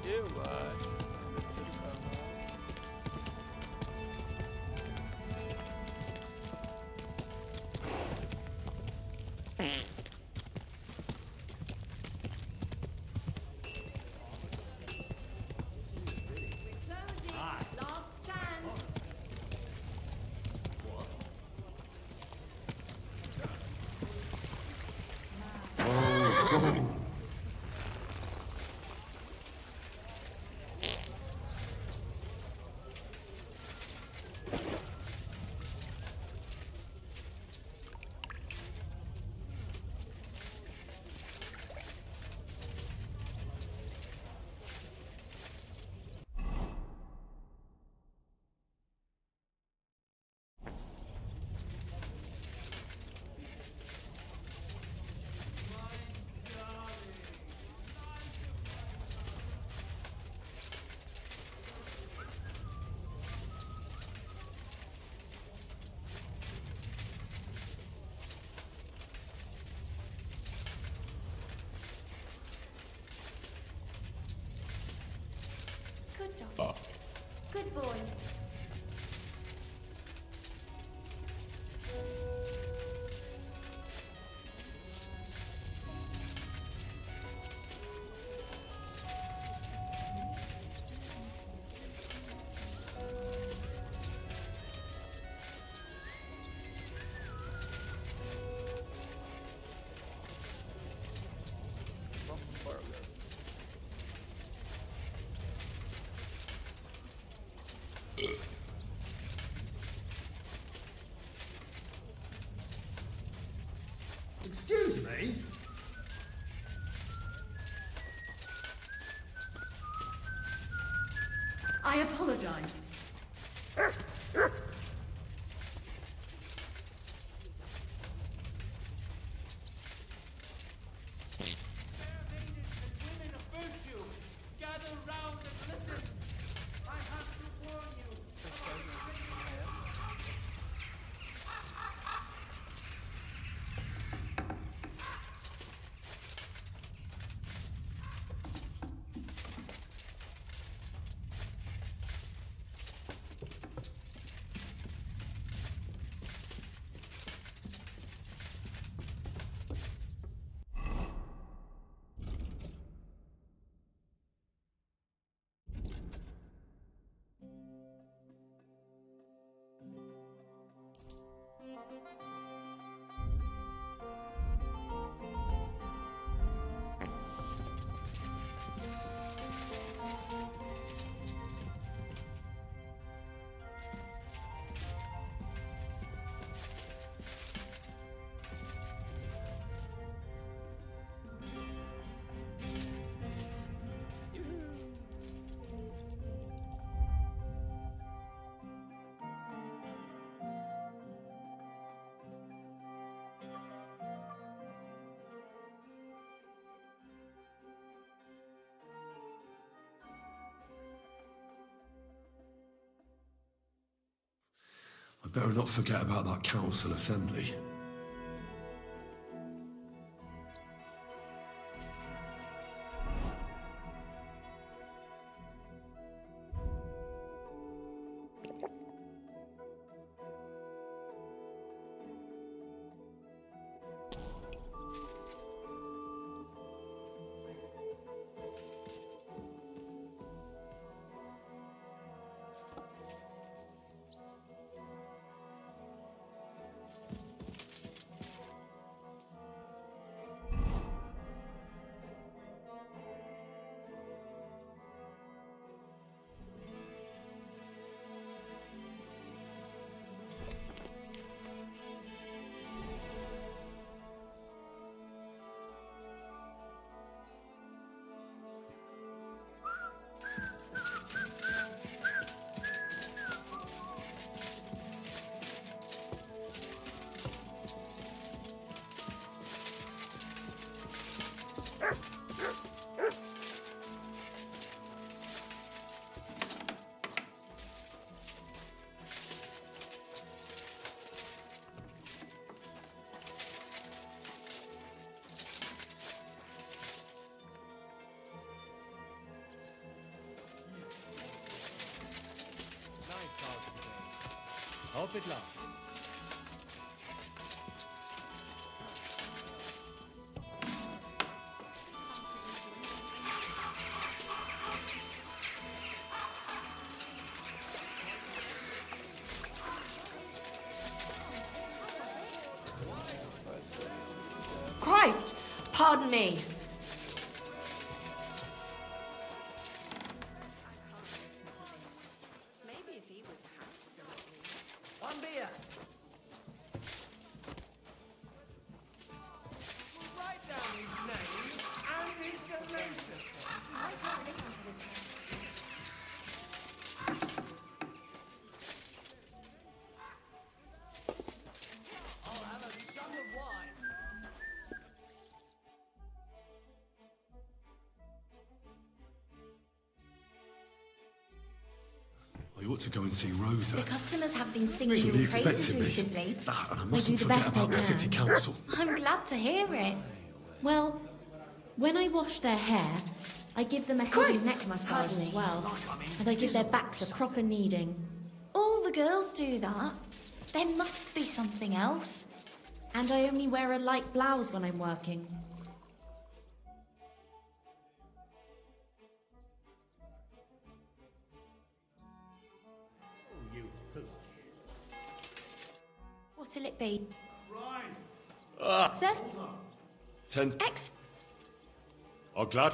Eu acho que vai ser o cavalo. Last chance. Good dog. Good boy. Excuse me? I apologize. Gather round and listen. I have to warn you. better not forget about that council assembly. Hope it lasts. Christ! Pardon me. One beer. Write down his name and his donation. I can't listen to this. I'll have a jug of wine. I ought to go and see Rosa. The customers have been singing She'll your be praises expecting me. recently. And I I do mustn't the forget best I about the can. city council. I'm glad to hear it. Well, when I wash their hair, I give them a head and neck massage as well. And I give their backs a proper kneading. All the girls do that. There must be something else. And I only wear a light blouse when I'm working. What'll it be? Christ! Sir? 10. X. I'm glad.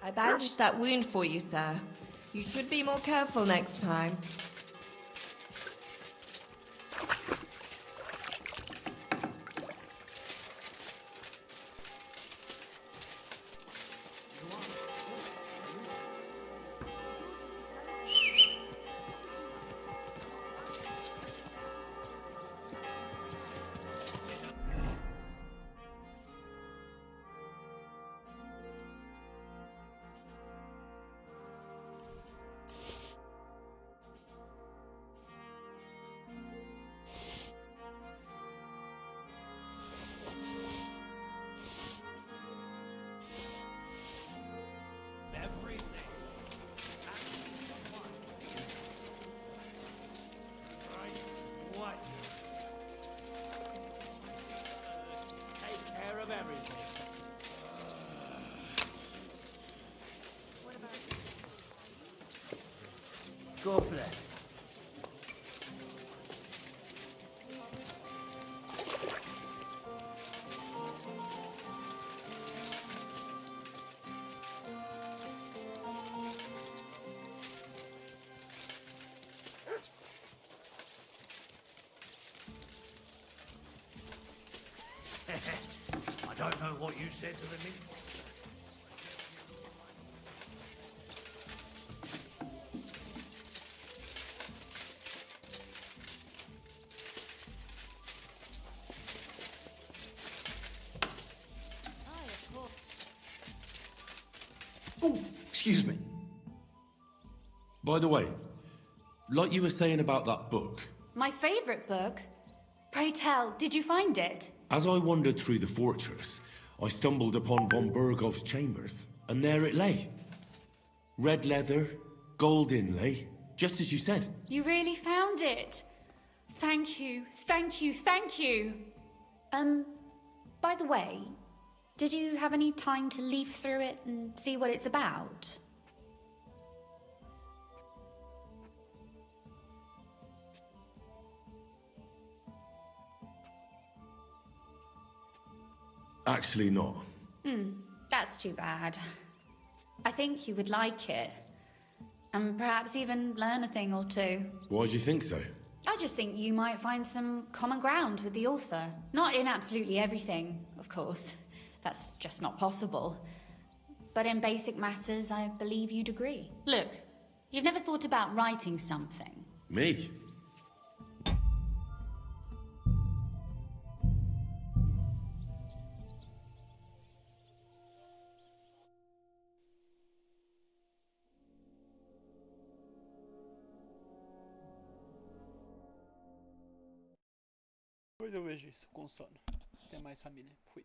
I bandaged that wound for you, sir. You should be more careful next time. Take care of everything. God bless. I don't know what you said to the min. Excuse me. By the way, like you were saying about that book, My favourite book? Pray tell, did you find it? as I wandered through the fortress, I stumbled upon von Burgov's chambers, and there it lay. Red leather, gold inlay, just as you said. You really found it? Thank you, thank you, thank you. By the way, did you have any time to leaf through it and see what it's about? Actually not. That's too bad. I think you would like it. And perhaps even learn a thing or two. Why do you think so? I just think you might find some common ground with the author. Not in absolutely everything, of course. That's just not possible. But in basic matters, I believe you'd agree. Look, you've never thought about writing something. Me? Depois eu vejo isso com sono. Até mais, família. Fui.